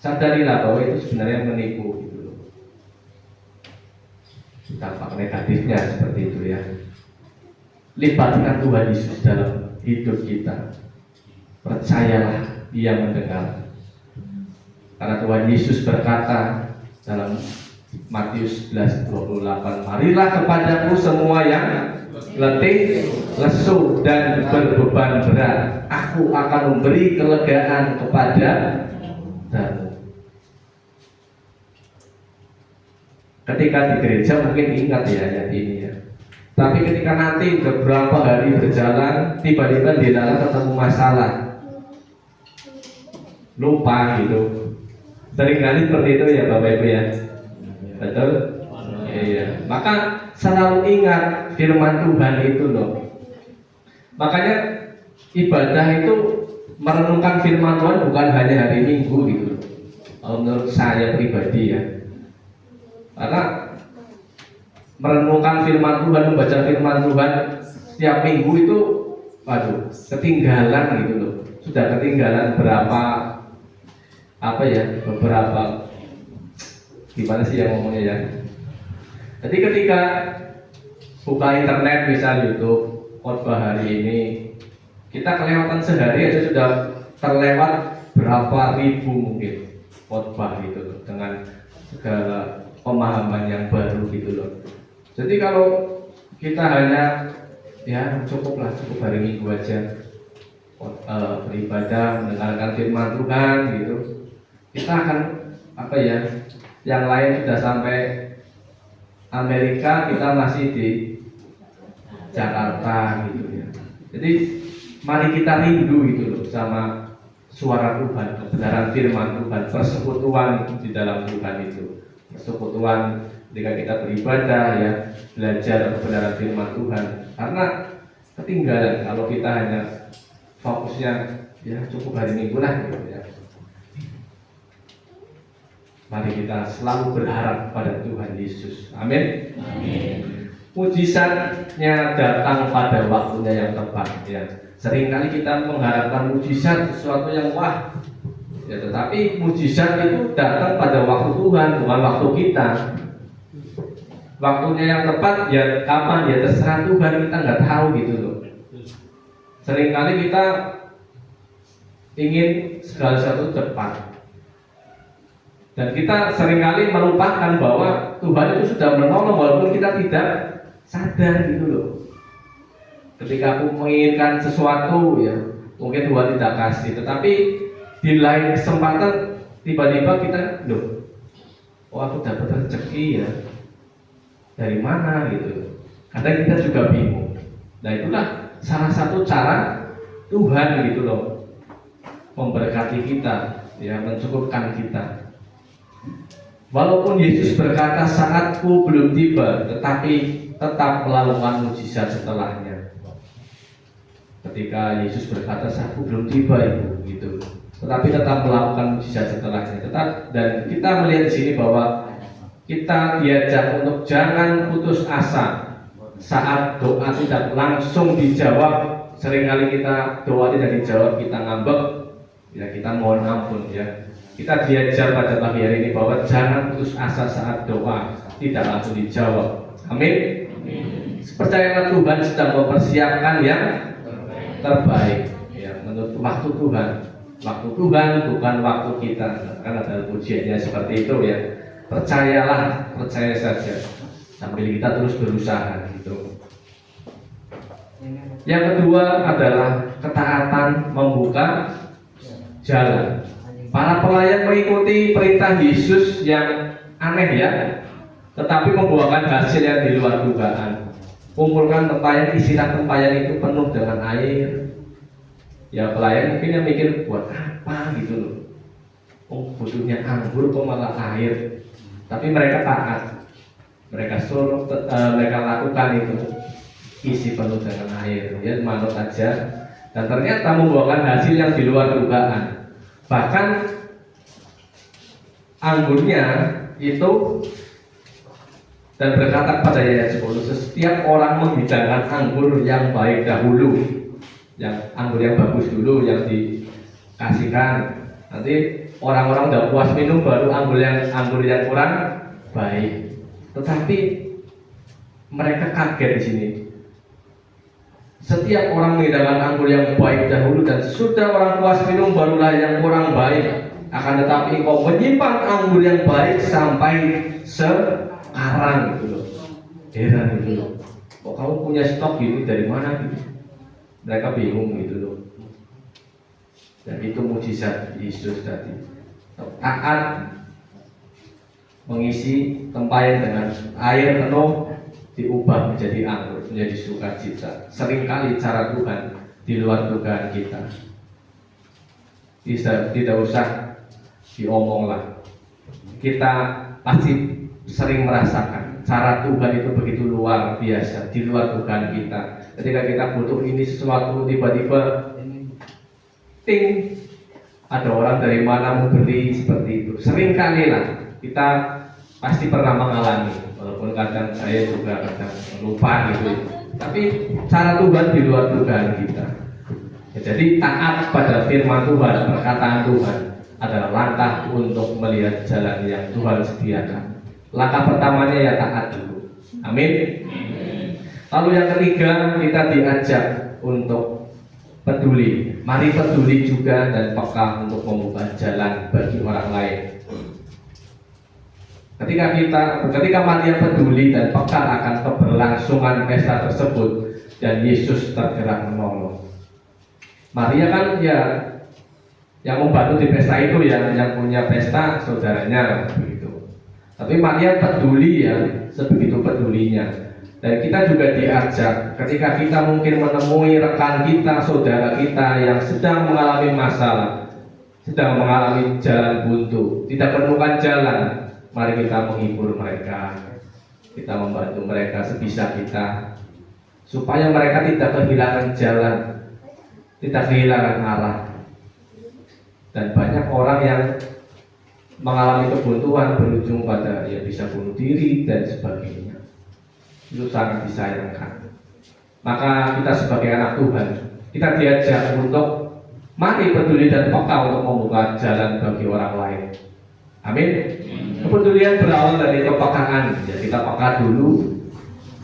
Sadarilah bahwa itu sebenarnya menipu gitu loh. Dampak negatifnya seperti itu ya. Libatkan Tuhan Yesus dalam hidup kita. Percayalah Dia mendengar. Karena Tuhan Yesus berkata dalam Matius 11:28, marilah kepadaku semua yang letih, lesu dan berbeban berat, aku akan memberi kelegaan kepadamu. Ketika di gereja mungkin ingat ya ayat ini ya. Tapi ketika nanti beberapa hari berjalan, tiba-tiba di dalam ketemu masalah, lupa gitu. Seringkali seperti itu ya Bapak Ibu ya. Betul? Iya. Maka selalu ingat firman Tuhan itu loh. Makanya ibadah itu merenungkan firman Tuhan bukan hanya hari Minggu gitu. Menurut saya pribadi ya. Karena merenungkan firman Tuhan, membaca firman Tuhan setiap minggu itu ketinggalan gitu loh. Sudah ketinggalan beberapa gimana sih yang ngomongnya ya. Jadi ketika buka internet misal YouTube khotbah hari ini, kita kelewatan sehari aja sudah terlewat berapa ribu mungkin khotbah gitu loh, dengan segala pemahaman yang baru gitu loh. Jadi kalau kita hanya cukup hari Minggu aja beribadah, mendengarkan firman Tuhan gitu, kita akan yang lain sudah sampai Amerika, kita masih di Jakarta gitu ya. Jadi mari kita rindu gitu loh sama suara Tuhan, kebenaran firman Tuhan, persekutuan di dalam Tuhan itu, persekutuan ketika kita beribadah ya, belajar kebenaran firman Tuhan. Karena ketinggalan kalau kita hanya fokusnya ya cukup hari Minggu lah gitu ya. Mari kita selalu berharap pada Tuhan Yesus. Amin. Mujizatnya datang pada waktunya yang tepat ya. Seringkali kita mengharapkan mujizat sesuatu yang wah ya, tetapi mujizat itu datang pada waktu Tuhan, bukan waktu kita. Waktunya yang tepat ya kapan ya terserah Tuhan, kita nggak tahu gitu loh. Seringkali kita ingin segala sesuatu cepat, dan kita seringkali melupakan bahwa Tuhan itu sudah menolong walaupun kita tidak sadar gitu loh. Ketika aku menginginkan sesuatu ya, mungkin Tuhan tidak kasih, tetapi di lain kesempatan tiba-tiba kita loh, oh aku dapat rezeki ya, dari mana gitu. Kadang kita juga bingung. Nah itulah salah satu cara Tuhan gitu loh memberkati kita ya, mencukupkan kita. Walaupun Yesus berkata saatku belum tiba, tetapi tetap melakukan mujizat setelahnya. Ketika Yesus berkata saatku belum tiba itu gitu, tetapi tetap melakukan mujizat setelahnya. Dan kita melihat di sini bahwa kita diajak untuk jangan putus asa saat doa tidak langsung dijawab. Seringkali kita doa tidak dijawab, kita ngambek ya, kita mohon ampun ya. Kita diajar pada pagi hari ini bahwa jangan putus asa saat doa tidak langsung dijawab. Amin. Percayalah Tuhan sedang mempersiapkan yang terbaik ya, menurut waktu Tuhan. Waktu Tuhan bukan waktu kita. Kan ada pujiannya seperti itu ya. Percayalah, percaya saja sambil kita terus berusaha gitu. Yang kedua adalah ketaatan membuka jalan. Para pelayan mengikuti perintah Yesus yang aneh ya, tetapi membuahkan hasil yang di luar dugaan. Kumpulkan tempayan, isilah tempayan itu penuh dengan air. Ya pelayan mungkin yang mikir buat apa gitu loh. Oh butuhnya anggur kok malah air. Tapi mereka taat. Mereka suruh, mereka lakukan itu. Isi penuh dengan air. Ya manut aja. Dan ternyata membuahkan hasil yang di luar dugaan. Bahkan anggurnya itu, dan berkata kepada Yohanes 10, setiap orang menghidangkan anggur yang baik dahulu, yang anggur yang bagus dulu yang dikasihkan. Nanti orang-orang udah puas minum baru anggur yang kurang baik. Tetapi mereka kaget di sini. Setiap orang menghidangkan anggur yang baik dahulu, dan sudah orang puas minum barulah yang kurang baik. Akan tetapi engkau menyimpan anggur yang baik sampai sekarang gitu loh. Heran gitu loh. Kok kamu punya stok gini dari mana gitu? Mereka bingung gitu loh. Dan itu mujizat Yesus tadi. Taat mengisi tempayan dengan air penuh diubah menjadi anggur, menjadi sukacita. Seringkali cara Tuhan di luar dugaan kita. Tidak usah diomong lah. Kita pasti sering merasakan cara Tuhan itu begitu luar biasa, di luar dugaan kita. Ketika kita butuh ini sesuatu, tiba-tiba ting, ada orang dari mana mau beri seperti itu. Seringkali lah kita pasti pernah mengalami, walaupun kadang saya juga kadang lupa gitu. Tapi cara Tuhan di luar dugaan kita. Jadi taat pada firman Tuhan, perkataan Tuhan adalah langkah untuk melihat jalan yang Tuhan sediakan. Langkah pertamanya ya taat dulu. Amin. Lalu yang ketiga, kita diajak untuk peduli. Mari peduli juga dan peka untuk membuka jalan bagi orang lain. Ketika Maria peduli dan peka akan keberlangsungan pesta tersebut, dan Yesus tergerak menolong. Maria kan ya yang membantu di pesta itu, yang punya pesta saudaranya begitu. Tapi Maria peduli ya, sebegitu pedulinya. Dan kita juga diajak ketika kita mungkin menemui rekan kita, saudara kita yang sedang mengalami masalah, sedang mengalami jalan buntu, tidak menemukan jalan, mari kita menghibur mereka, kita membantu mereka sebisa kita, supaya mereka tidak kehilangan jalan, tidak kehilangan arah. Dan banyak orang yang mengalami kebuntuan berujung pada ya bisa bunuh diri dan sebagainya. Itu sangat disayangkan. Maka kita sebagai anak Tuhan, kita diajak untuk mari peduli dan peka untuk membuka jalan bagi orang lain. Amin. Kepedulian berawal dari kepekaan. Ya kita peka dulu,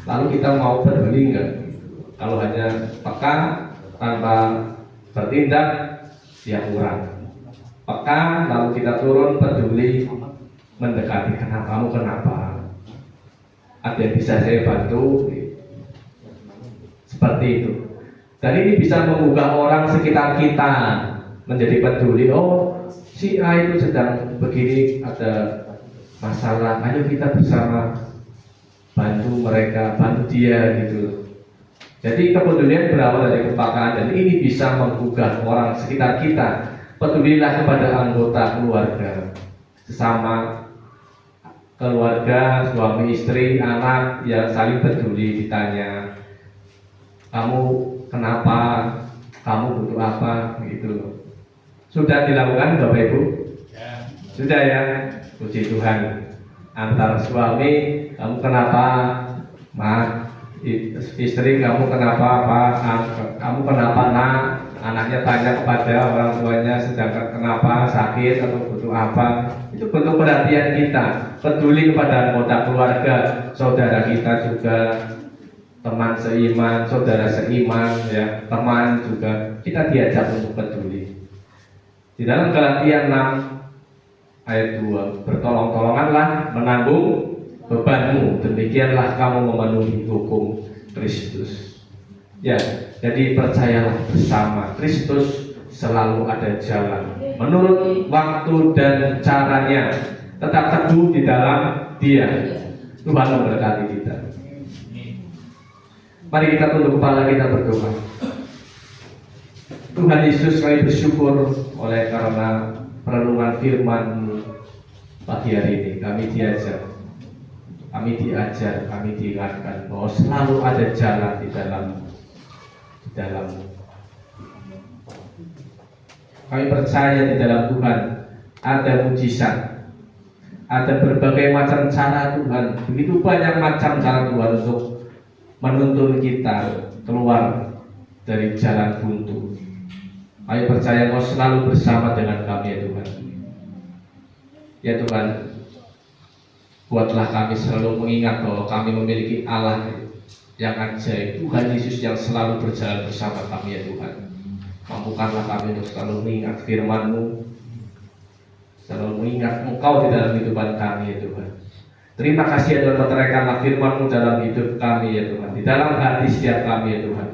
lalu kita mau peduli enggak? Kalau hanya peka tanpa bertindak, ya kurang. Peka, lalu kita turun peduli, mendekati, kamu kenapa? Ada yang bisa saya bantu? Seperti itu. Dan ini bisa menggugah orang sekitar kita menjadi peduli. Oh, si A itu sedang begini, ada masalah. Ayo kita bersama bantu mereka, bantu dia gitu. Jadi kepedulian berawal dari kepekaan dan ini bisa menggugah orang sekitar kita. Pedulilah kepada anggota keluarga, sesama keluarga, suami istri, anak, ya saling peduli, ditanya, kamu kenapa, kamu butuh apa, gitu. Sudah dilakukan Bapak Ibu? Ya. Sudah ya, puji Tuhan. Antar suami, kamu kenapa, Ma? Istri, kamu kenapa, Pak? Kamu kenapa, Nak? Anaknya tanya kepada orang tuanya sedang kenapa, sakit atau butuh apa. Itu bentuk perhatian kita, peduli kepada anggota keluarga, saudara kita juga, teman seiman, saudara seiman, ya, teman juga. Kita diajak untuk peduli. Di dalam Galatia 6 ayat 2, bertolong-tolonganlah menanggung bebanmu, demikianlah kamu memenuhi hukum Kristus. Ya, jadi percayalah bersama, Kristus selalu ada jalan menurut waktu dan caranya. Tetap teguh di dalam Dia. Tuhan memberkati kita. Mari kita tunduk kepala, kita berdoa. Tuhan Yesus, kami bersyukur oleh karena perenungan firman-Mu pagi hari ini. Kami diajar, kami diingatkan bahwa selalu ada jalan di dalam. Kami percaya di dalam Tuhan ada mujizat, ada berbagai macam cara Tuhan, begitu banyak macam cara Tuhan untuk menuntun kita keluar dari jalan buntu. Kami percaya Kau selalu bersama dengan kami ya Tuhan. Ya Tuhan, buatlah kami selalu mengingat bahwa kami memiliki Allah yang ajaib, Tuhan Yesus yang selalu berjalan bersama kami ya Tuhan. Mampukanlah kami untuk selalu mengingat firman-Mu, selalu mengingat Engkau di dalam kehidupan kami ya Tuhan. Terima kasih ya Tuhan, meteraikanlah firman-Mu dalam hidup kami ya Tuhan, di dalam hati setiap kami ya Tuhan.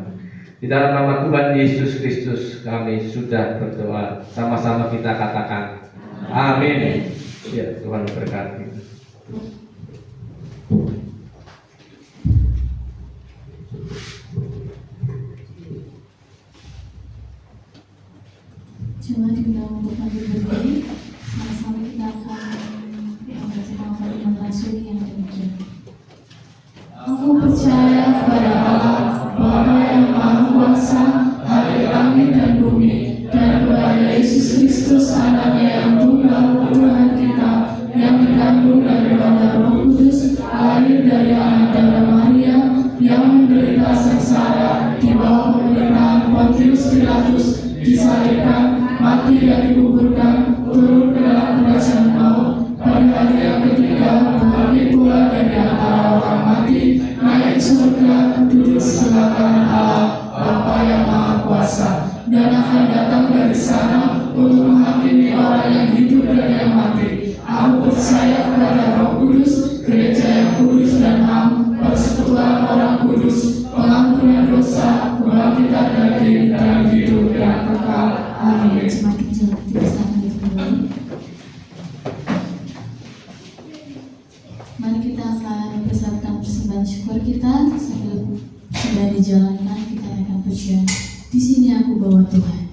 Di dalam nama Tuhan Yesus Kristus kami sudah berdoa. Sama-sama kita katakan amin. Ya Tuhan berkati. Jemaat diundang untuk maju berdiri. Sama-sama kita akan membacakan kalimat Rasul yang demikian. Aku percaya kepada Allah, Bapa yang Maha Kuasa, Hari langit dan bumi, dan kepada Yesus Kristus Anaknya yang tunggal Tuhan kita, yang dikandung daripada Roh Kudus, lahir dari anak darah Maria, yang menderita sengsara di bawah pemerintahan Pontius Pilatus, disalibkan, mati dan dikuburkan, turun ke dalam kerajaan maut, pada hari yang ketiga bangkit pula dari antara orang mati, naik ke surga, duduk sebelah kanan Allah, Bapa yang Maha Kuasa, dan akan datang dari sana untuk menghakimi orang yang hidup dan yang mati. Aku percaya kepada Roh Kudus, gereja yang kudus dan am, persekutuan orang kudus, pengampunan dosa, kebangkitan daging, dan hidup yang kekal. Amin. Semakin jelas di sana itu. motor kita sambil sedang dijalankan kita akan pujian. Di sini aku bawa Tuhan.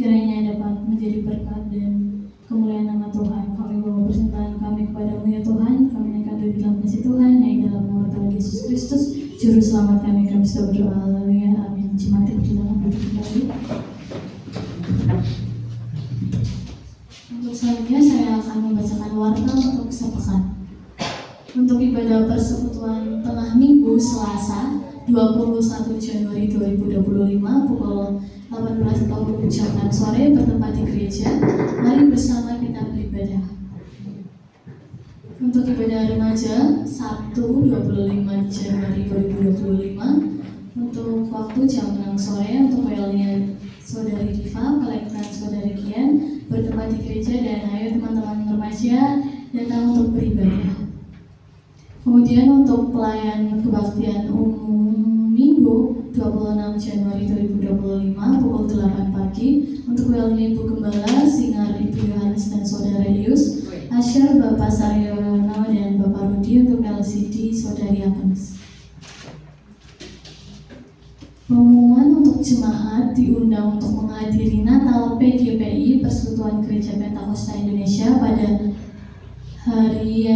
Kiranya dapat menjadi berkat dan kemuliaan nama Tuhan. Kami bawa persembahan kami kepadamu ya Tuhan. Kami naikkan dari dalam kasih Tuhan, yang dalam nama Tuhan Yesus Kristus, Juru Selamat kami sudah berdoa. Haleluya, amin. Jemaat berjalan duduk kembali. Untuk selanjutnya saya akan membacakan warta untuk sepekan. Untuk ibadah persekutuan tengah minggu Selasa 21 Januari 2025 pukul 18.40 jam 6 sore bertempat di gereja. Mari bersama kita beribadah. Untuk ibadah remaja Sabtu 25 Januari 2025 untuk waktu jam 6 sore untuk WL-nya Saudari Diva, kolektan Saudari Kian bertempat di gereja, dan ayo teman-teman remaja datang untuk beribadah. Kemudian untuk pelayan kebaktian umum Minggu 26 Januari 2025 pukul 8 pagi untuk WL-nya Ibu Gembala, Singar Ibu Yohanes dan Saudara Yus, Asyar Bapak Saryono dan Bapak Rudi. Untuk LCD Saudari Agnes. Pengumuman untuk jemaat diundang untuk menghadiri Natal PGPI Persekutuan Gereja Pentakosta Indonesia pada hari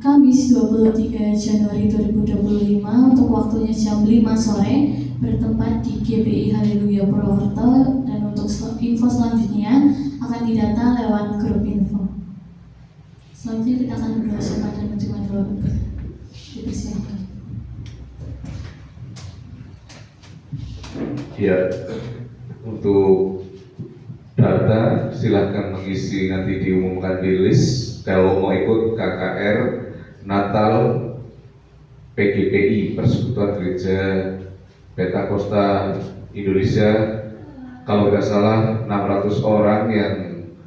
Kamis 23 Januari 2025 untuk waktunya jam 5 sore bertempat di GPI Haleluya Purwokerto, dan untuk info selanjutnya akan didata lewat grup info. Selanjutnya kita akan berdoa syafaat dan menerima doa. Dipersilakan. Ya, untuk data silahkan mengisi, nanti diumumkan di list. Kalau mau ikut KKR Natal PGPI Persekutuan Gereja Pentakosta Indonesia, kalau tidak salah 600 orang yang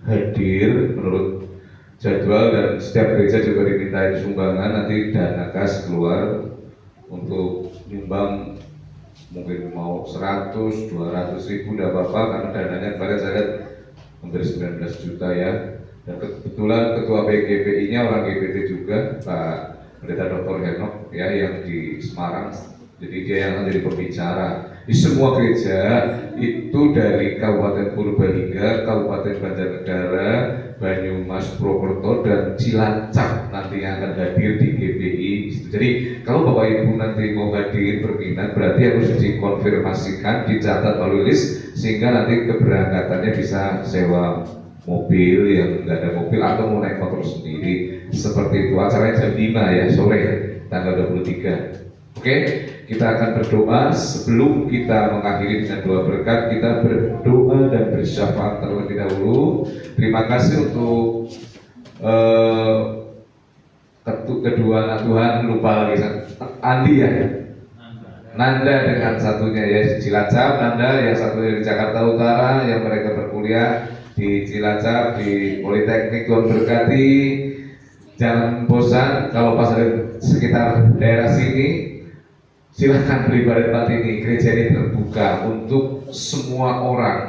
hadir menurut jadwal, dan setiap gereja juga diminta sumbangan. Nanti dana kas keluar untuk nyumbang, mungkin mau 100, 200 ribu tidak apa-apa, karena dananya kemarin saya lihat hampir 19 juta ya. Dan kebetulan ketua PGPI-nya orang GPT juga, Pak Pendeta Dr. Henok ya, yang di Semarang. Jadi dia yang akan jadi pembicara. Di semua gereja itu dari Kabupaten Purbalingga, Kabupaten Banjarnegara, Banyumas, Purwokerto, dan Cilacap nanti yang akan hadir di GBI. Jadi kalau Bapak Ibu nanti mau hadir berminat, berarti harus dikonfirmasikan, dicatat lalu list, sehingga nanti keberangkatannya bisa sewa mobil yang nggak ada mobil atau mau naik motor sendiri. Seperti itu. Acaranya jam 5 ya sore tanggal 23. Oke, kita akan berdoa. Sebelum kita mengakhiri dengan doa berkat, kita berdoa dan bersyafaat terlebih dahulu. Terima kasih untuk kedua anak Tuhan, lupa lagi Andi ya, Nanda dengan satunya ya Cilacap, Nanda yang satu dari Jakarta Utara, yang mereka berkuliah di Cilacap di Politeknik. Tuhan berkati, jangan bosan kalau pas ada sekitar daerah sini, silahkan beribadat pagi ini. Gereja ini terbuka untuk semua orang,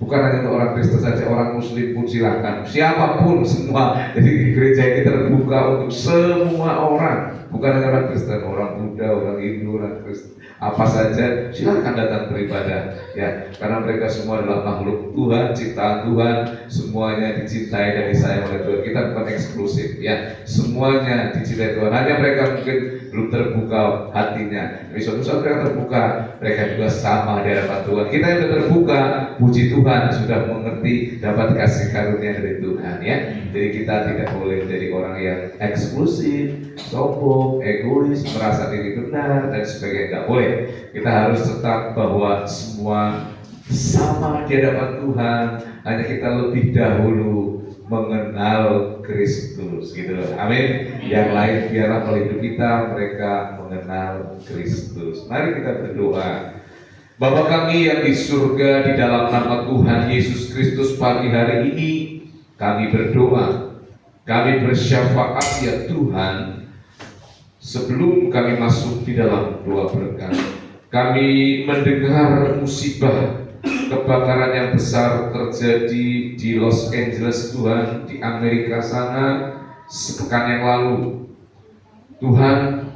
bukan hanya untuk orang Kristen saja, orang Muslim pun silahkan, siapapun semua. Jadi gereja ini terbuka untuk semua orang, bukan hanya orang Kristen, orang Buddha, orang Hindu, orang Kristen, apa saja silahkan datang beribadah ya, karena mereka semua adalah makhluk Tuhan, ciptaan Tuhan, semuanya dicintai dan disayang oleh Tuhan. Kita bukan eksklusif ya, semuanya dicintai Tuhan, hanya mereka mungkin belum terbuka hatinya. Tapi suatu saat mereka terbuka, mereka juga sama di hadapan Tuhan. Kita yang sudah terbuka, puji Tuhan, sudah mengerti, dapat kasih karunia dari Tuhan ya. Jadi kita tidak boleh menjadi orang yang eksklusif, sombong, egois, merasa diri benar dan sebagainya. Tidak boleh. Kita harus tetap bahwa semua sama di hadapan Tuhan, hanya kita lebih dahulu mengenal Kristus gitu. Amin. Yang lain biarlah oleh hidup kita mereka mengenal Kristus. Mari kita berdoa. Bapa kami yang di surga, di dalam nama Tuhan Yesus Kristus, pagi hari ini kami berdoa, kami bersyafaat ya Tuhan. Sebelum kami masuk di dalam doa berkat, kami mendengar musibah kebakaran yang besar terjadi di Los Angeles Tuhan, di Amerika sana sepekan yang lalu. Tuhan,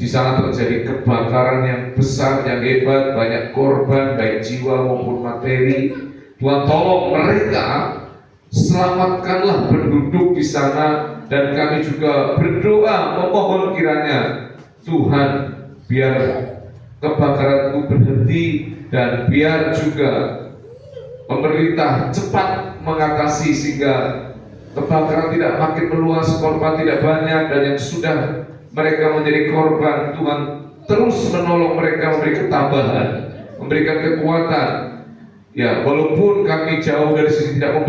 di sana terjadi kebakaran yang besar, yang hebat, banyak korban baik jiwa maupun materi. Tuhan tolong mereka, selamatkanlah penduduk di sana. Dan kami juga berdoa memohon kiranya Tuhan biar kebakaran itu berhenti, dan biar juga pemerintah cepat mengatasi sehingga kebakaran tidak makin meluas, korban tidak banyak, dan yang sudah mereka menjadi korban, Tuhan terus menolong mereka, memberi ketabahan, memberikan kekuatan. Ya, walaupun kami jauh dari sini tidak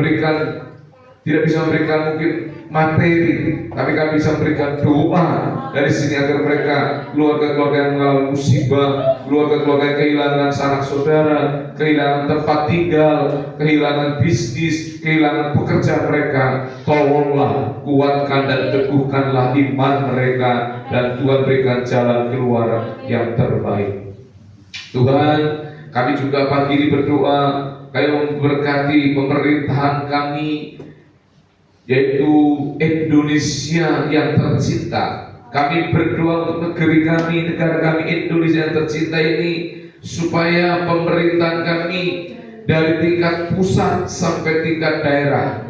bisa memberikan mungkin materi, tapi kami bisa memberikan doa dari sini agar mereka, keluarga-keluarga yang mengalami musibah, keluarga-keluarga yang kehilangan sanak saudara, kehilangan tempat tinggal, kehilangan bisnis, kehilangan pekerjaan mereka, tolonglah, kuatkan dan teguhkanlah iman mereka, dan Tuhan berikan jalan keluar yang terbaik. Tuhan, kami juga pagi ini berdoa, kami memberkati pemerintahan kami, yaitu Indonesia yang tercinta. Kami berdoa untuk negeri kami, negara kami Indonesia yang tercinta ini, supaya pemerintahan kami dari tingkat pusat sampai tingkat daerah,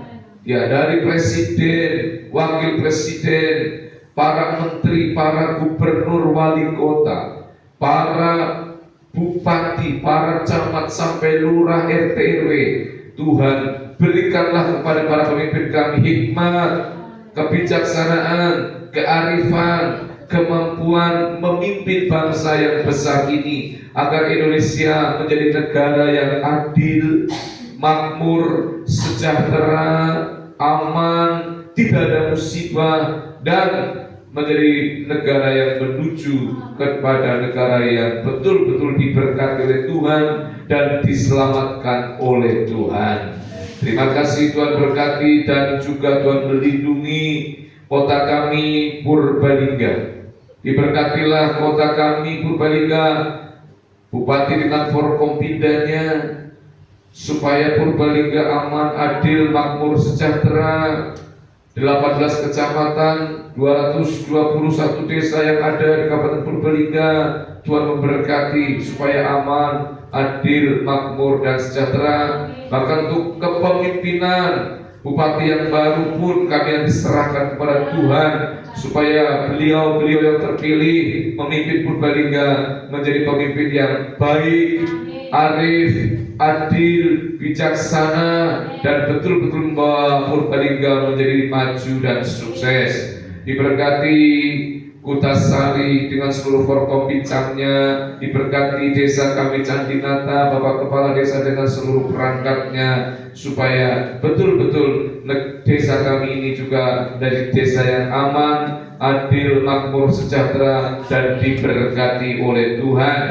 ya, dari presiden, wakil presiden, para menteri, para gubernur, wali kota, para bupati, para camat sampai lurah, RT RW, Tuhan berikanlah kepada para pemimpin kami hikmat, kebijaksanaan, kearifan, kemampuan memimpin bangsa yang besar ini, agar Indonesia menjadi negara yang adil, makmur, sejahtera, aman, tidak ada musibah, dan menjadi negara yang menuju kepada negara yang betul-betul diberkati oleh Tuhan dan diselamatkan oleh Tuhan. Terima kasih Tuhan berkati, dan juga Tuhan melindungi kota kami Purbalingga. Diberkatilah kota kami Purbalingga, Bupati dengan Forkompindanya, supaya Purbalingga aman, adil, makmur, sejahtera. 18 kecamatan, 221 desa yang ada di Kabupaten Purbalingga Tuhan memberkati supaya aman, adil, makmur, dan sejahtera. Bahkan untuk kepemimpinan Bupati yang baru pun kami yang diserahkan kepada Tuhan, supaya beliau-beliau yang terpilih memimpin Purbalingga menjadi pemimpin yang baik, arif, adil, bijaksana, dan betul-betul membawa Purbalingga menjadi maju dan sukses. Diberkati Kutasari dengan seluruh forkompicangnya, diberkati desa kami Candinata, Bapak Kepala Desa dengan seluruh perangkatnya, supaya betul-betul desa kami ini juga dari desa yang aman, adil, makmur, sejahtera, dan diberkati oleh Tuhan.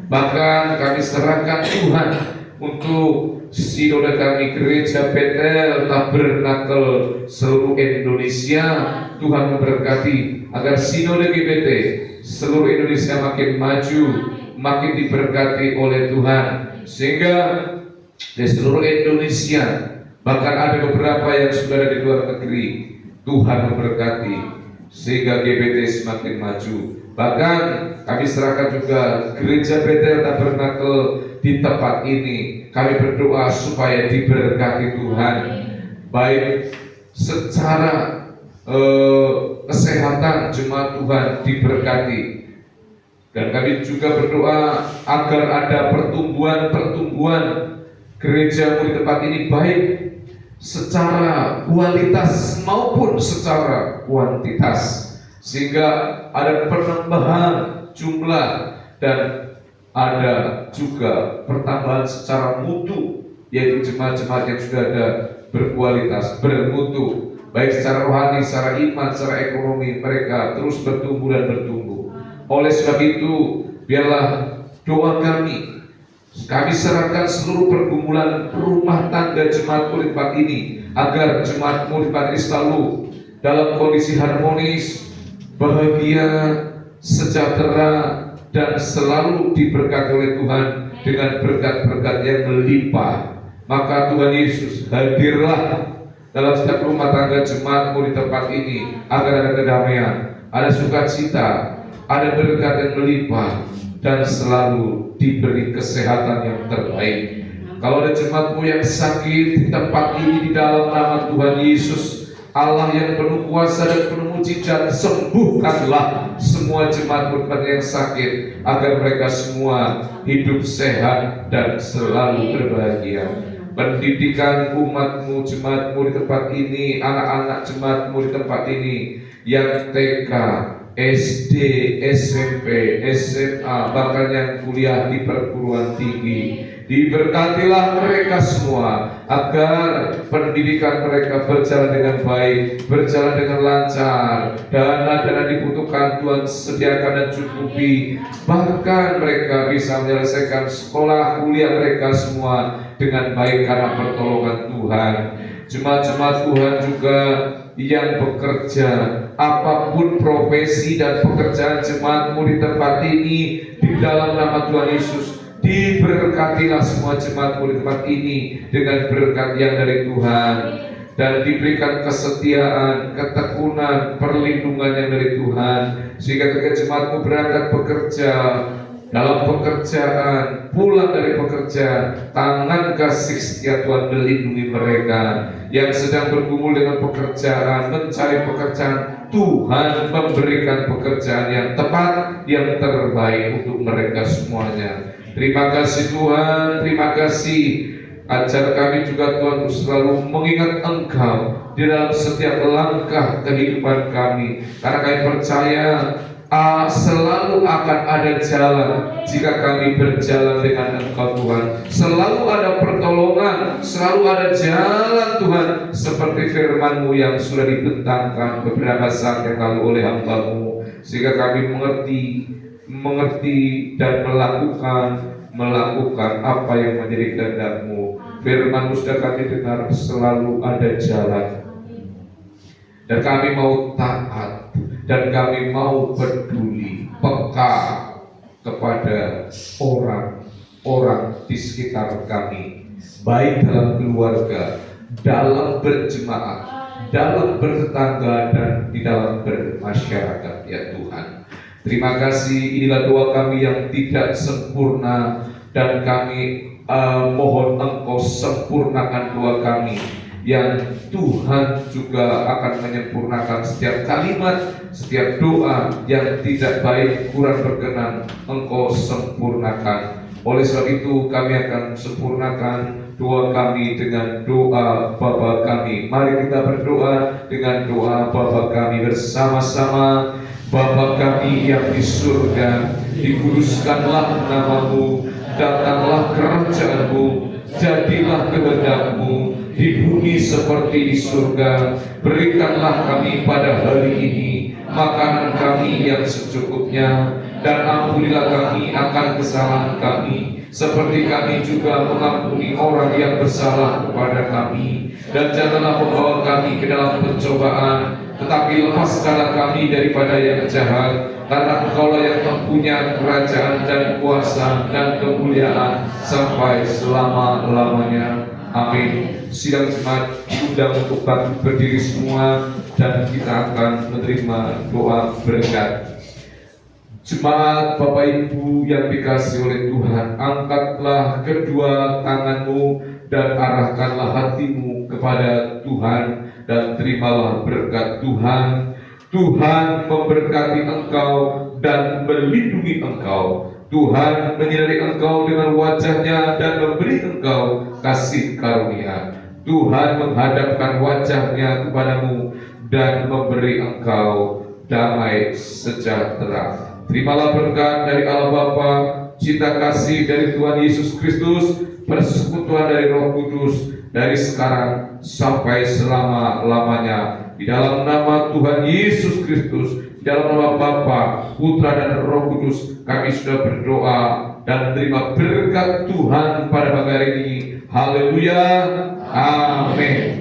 Bahkan kami serahkan Tuhan untuk sinode kami Gereja Betel Tabernakel seluruh Indonesia. Tuhan memberkati agar sinode GBT seluruh Indonesia makin maju, makin diberkati oleh Tuhan, sehingga di seluruh Indonesia, bahkan ada beberapa yang sudah ada di luar negeri, Tuhan memberkati sehingga GBT semakin maju. Bahkan kami serahkan juga Gereja Betel Tabernakel di tempat ini. Kami berdoa supaya diberkati Tuhan, baik secara kesehatan jemaat Tuhan diberkati, dan kami juga berdoa agar ada pertumbuhan gereja di tempat ini, baik secara kualitas maupun secara kuantitas, sehingga ada penambahan jumlah dan ada juga pertambahan secara mutu, yaitu jemaat-jemaat yang sudah ada berkualitas, bermutu, baik secara rohani, secara iman, secara ekonomi, mereka terus bertumbuh dan bertumbuh. Oleh sebab itu, biarlah doa kami serahkan seluruh pergumulan rumah tangga jemaat di tempat ini, agar jemaat di tempat ini selalu dalam kondisi harmonis, bahagia, sejahtera, dan selalu diberkati oleh Tuhan dengan berkat-berkat yang melimpah. Maka Tuhan Yesus, hadirlah dalam setiap rumah tangga jemaat di tempat ini, agar ada kedamaian, ada sukacita, ada berkat yang melimpah, dan selalu diberi kesehatan yang terbaik. Kalau ada jemaatmu yang sakit di tempat ini, di dalam nama Tuhan Yesus, Allah yang penuh kuasa dan penuh mujizat, sembuhkanlah semua jemaat yang sakit, agar mereka semua hidup sehat dan selalu berbahagia. Pendidikan umatmu, jemaatmu di tempat ini, anak-anak jemaatmu di tempat ini, yang TK, SD, SMP, SMA, bahkan yang kuliah di perguruan tinggi, diberkatilah mereka semua, agar pendidikan mereka berjalan dengan baik, berjalan dengan lancar. Dana-dana dibutuhkan Tuhan sediakan dan cukupi, bahkan mereka bisa menyelesaikan sekolah kuliah mereka semua dengan baik karena pertolongan Tuhan. Jemaat-jemaat Tuhan juga yang bekerja, apapun profesi dan pekerjaan jemaatmu di tempat ini, di dalam nama Tuhan Yesus, diberkatilah semua jemaatmu di tempat ini dengan berkat yang dari Tuhan, dan diberikan kesetiaan, ketekunan, perlindungan yang dari Tuhan, sehingga ketika jemaatmu berangkat bekerja, dalam pekerjaan, pulang dari pekerja, tangan kasih setia Tuhan melindungi mereka. Yang sedang bergumul dengan pekerjaan, mencari pekerjaan, Tuhan memberikan pekerjaan yang tepat, yang terbaik untuk mereka semuanya. Terima kasih Tuhan, terima kasih. Ajar kami juga Tuhan untuk selalu mengingat Engkau di dalam setiap langkah kehidupan kami, karena kami percaya selalu akan ada jalan jika kami berjalan dengan Engkau Tuhan. Selalu ada pertolongan, selalu ada jalan Tuhan, seperti firman-Mu yang sudah dibentangkan beberapa saat yang lalu oleh hamba-Mu, sehingga kami mengerti dan melakukan apa yang menjadi kehendak-Mu. Firman-Mu sudah kami dengar, selalu ada jalan, dan kami mau taat, dan kami mau peduli, peka kepada orang-orang di sekitar kami, baik dalam keluarga, dalam berjemaat, dalam bertetangga, dan di dalam bermasyarakat, ya Tuhan. Terima kasih, inilah doa kami yang tidak sempurna, dan kami mohon Engkau sempurnakan doa kami, yang Tuhan juga akan menyempurnakan setiap kalimat, setiap doa yang tidak baik, kurang berkenan, Engkau sempurnakan. Oleh sebab itu kami akan sempurnakan doa kami dengan doa Bapa kami. Mari kita berdoa dengan doa Bapa kami bersama-sama. Bapa kami yang di surga, dikuduskanlah namamu, datanglah kerajaanmu, jadilah kehendak-mu di bumi seperti di surga. Berikanlah kami pada hari ini makanan kami yang secukupnya, dan ampunilah kami akan kesalahan kami, seperti kami juga mengampuni orang yang bersalah kepada kami. Dan janganlah membawa kami ke dalam pencobaan, tetapi lepaskanlah kami daripada yang jahat, karena Engkaulah yang mempunyai kerajaan dan kuasa dan kemuliaan sampai selama-lamanya. Amin. Sidang jemaat diundang untuk bangkit berdiri semua, dan kita akan menerima doa berkat. Jemaat Bapak Ibu yang dikasihi oleh Tuhan, angkatlah kedua tanganmu dan arahkanlah hatimu kepada Tuhan, dan terimalah berkat Tuhan. Tuhan memberkati engkau dan melindungi engkau. Tuhan menyinari engkau dengan wajahnya dan memberi engkau kasih karunia. Tuhan menghadapkan wajahnya kepadamu dan memberi engkau damai sejahtera. Terimalah berkat dari Allah Bapa, cinta kasih dari Tuhan Yesus Kristus, persekutuan dari Roh Kudus, dari sekarang sampai selama-lamanya. Di dalam nama Tuhan Yesus Kristus, di dalam nama Bapa, Putra dan Roh Kudus, kami sudah berdoa dan menerima berkat Tuhan pada pagi hari ini. Haleluya, amin.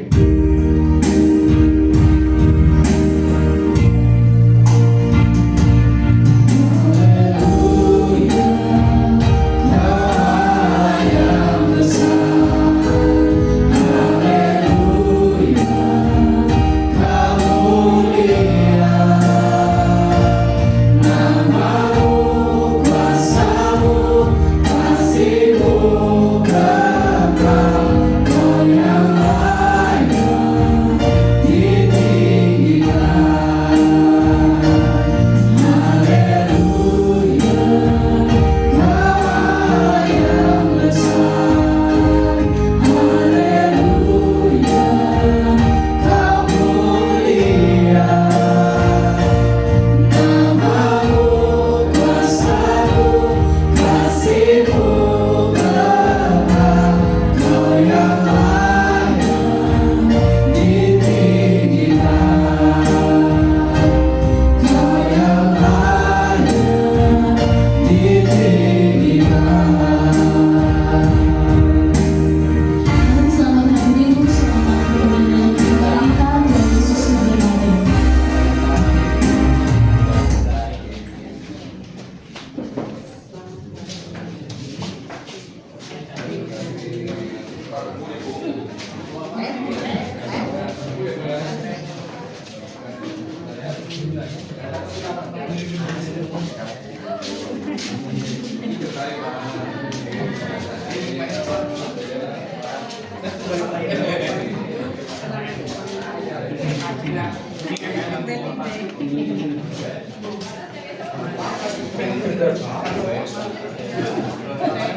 Thank you.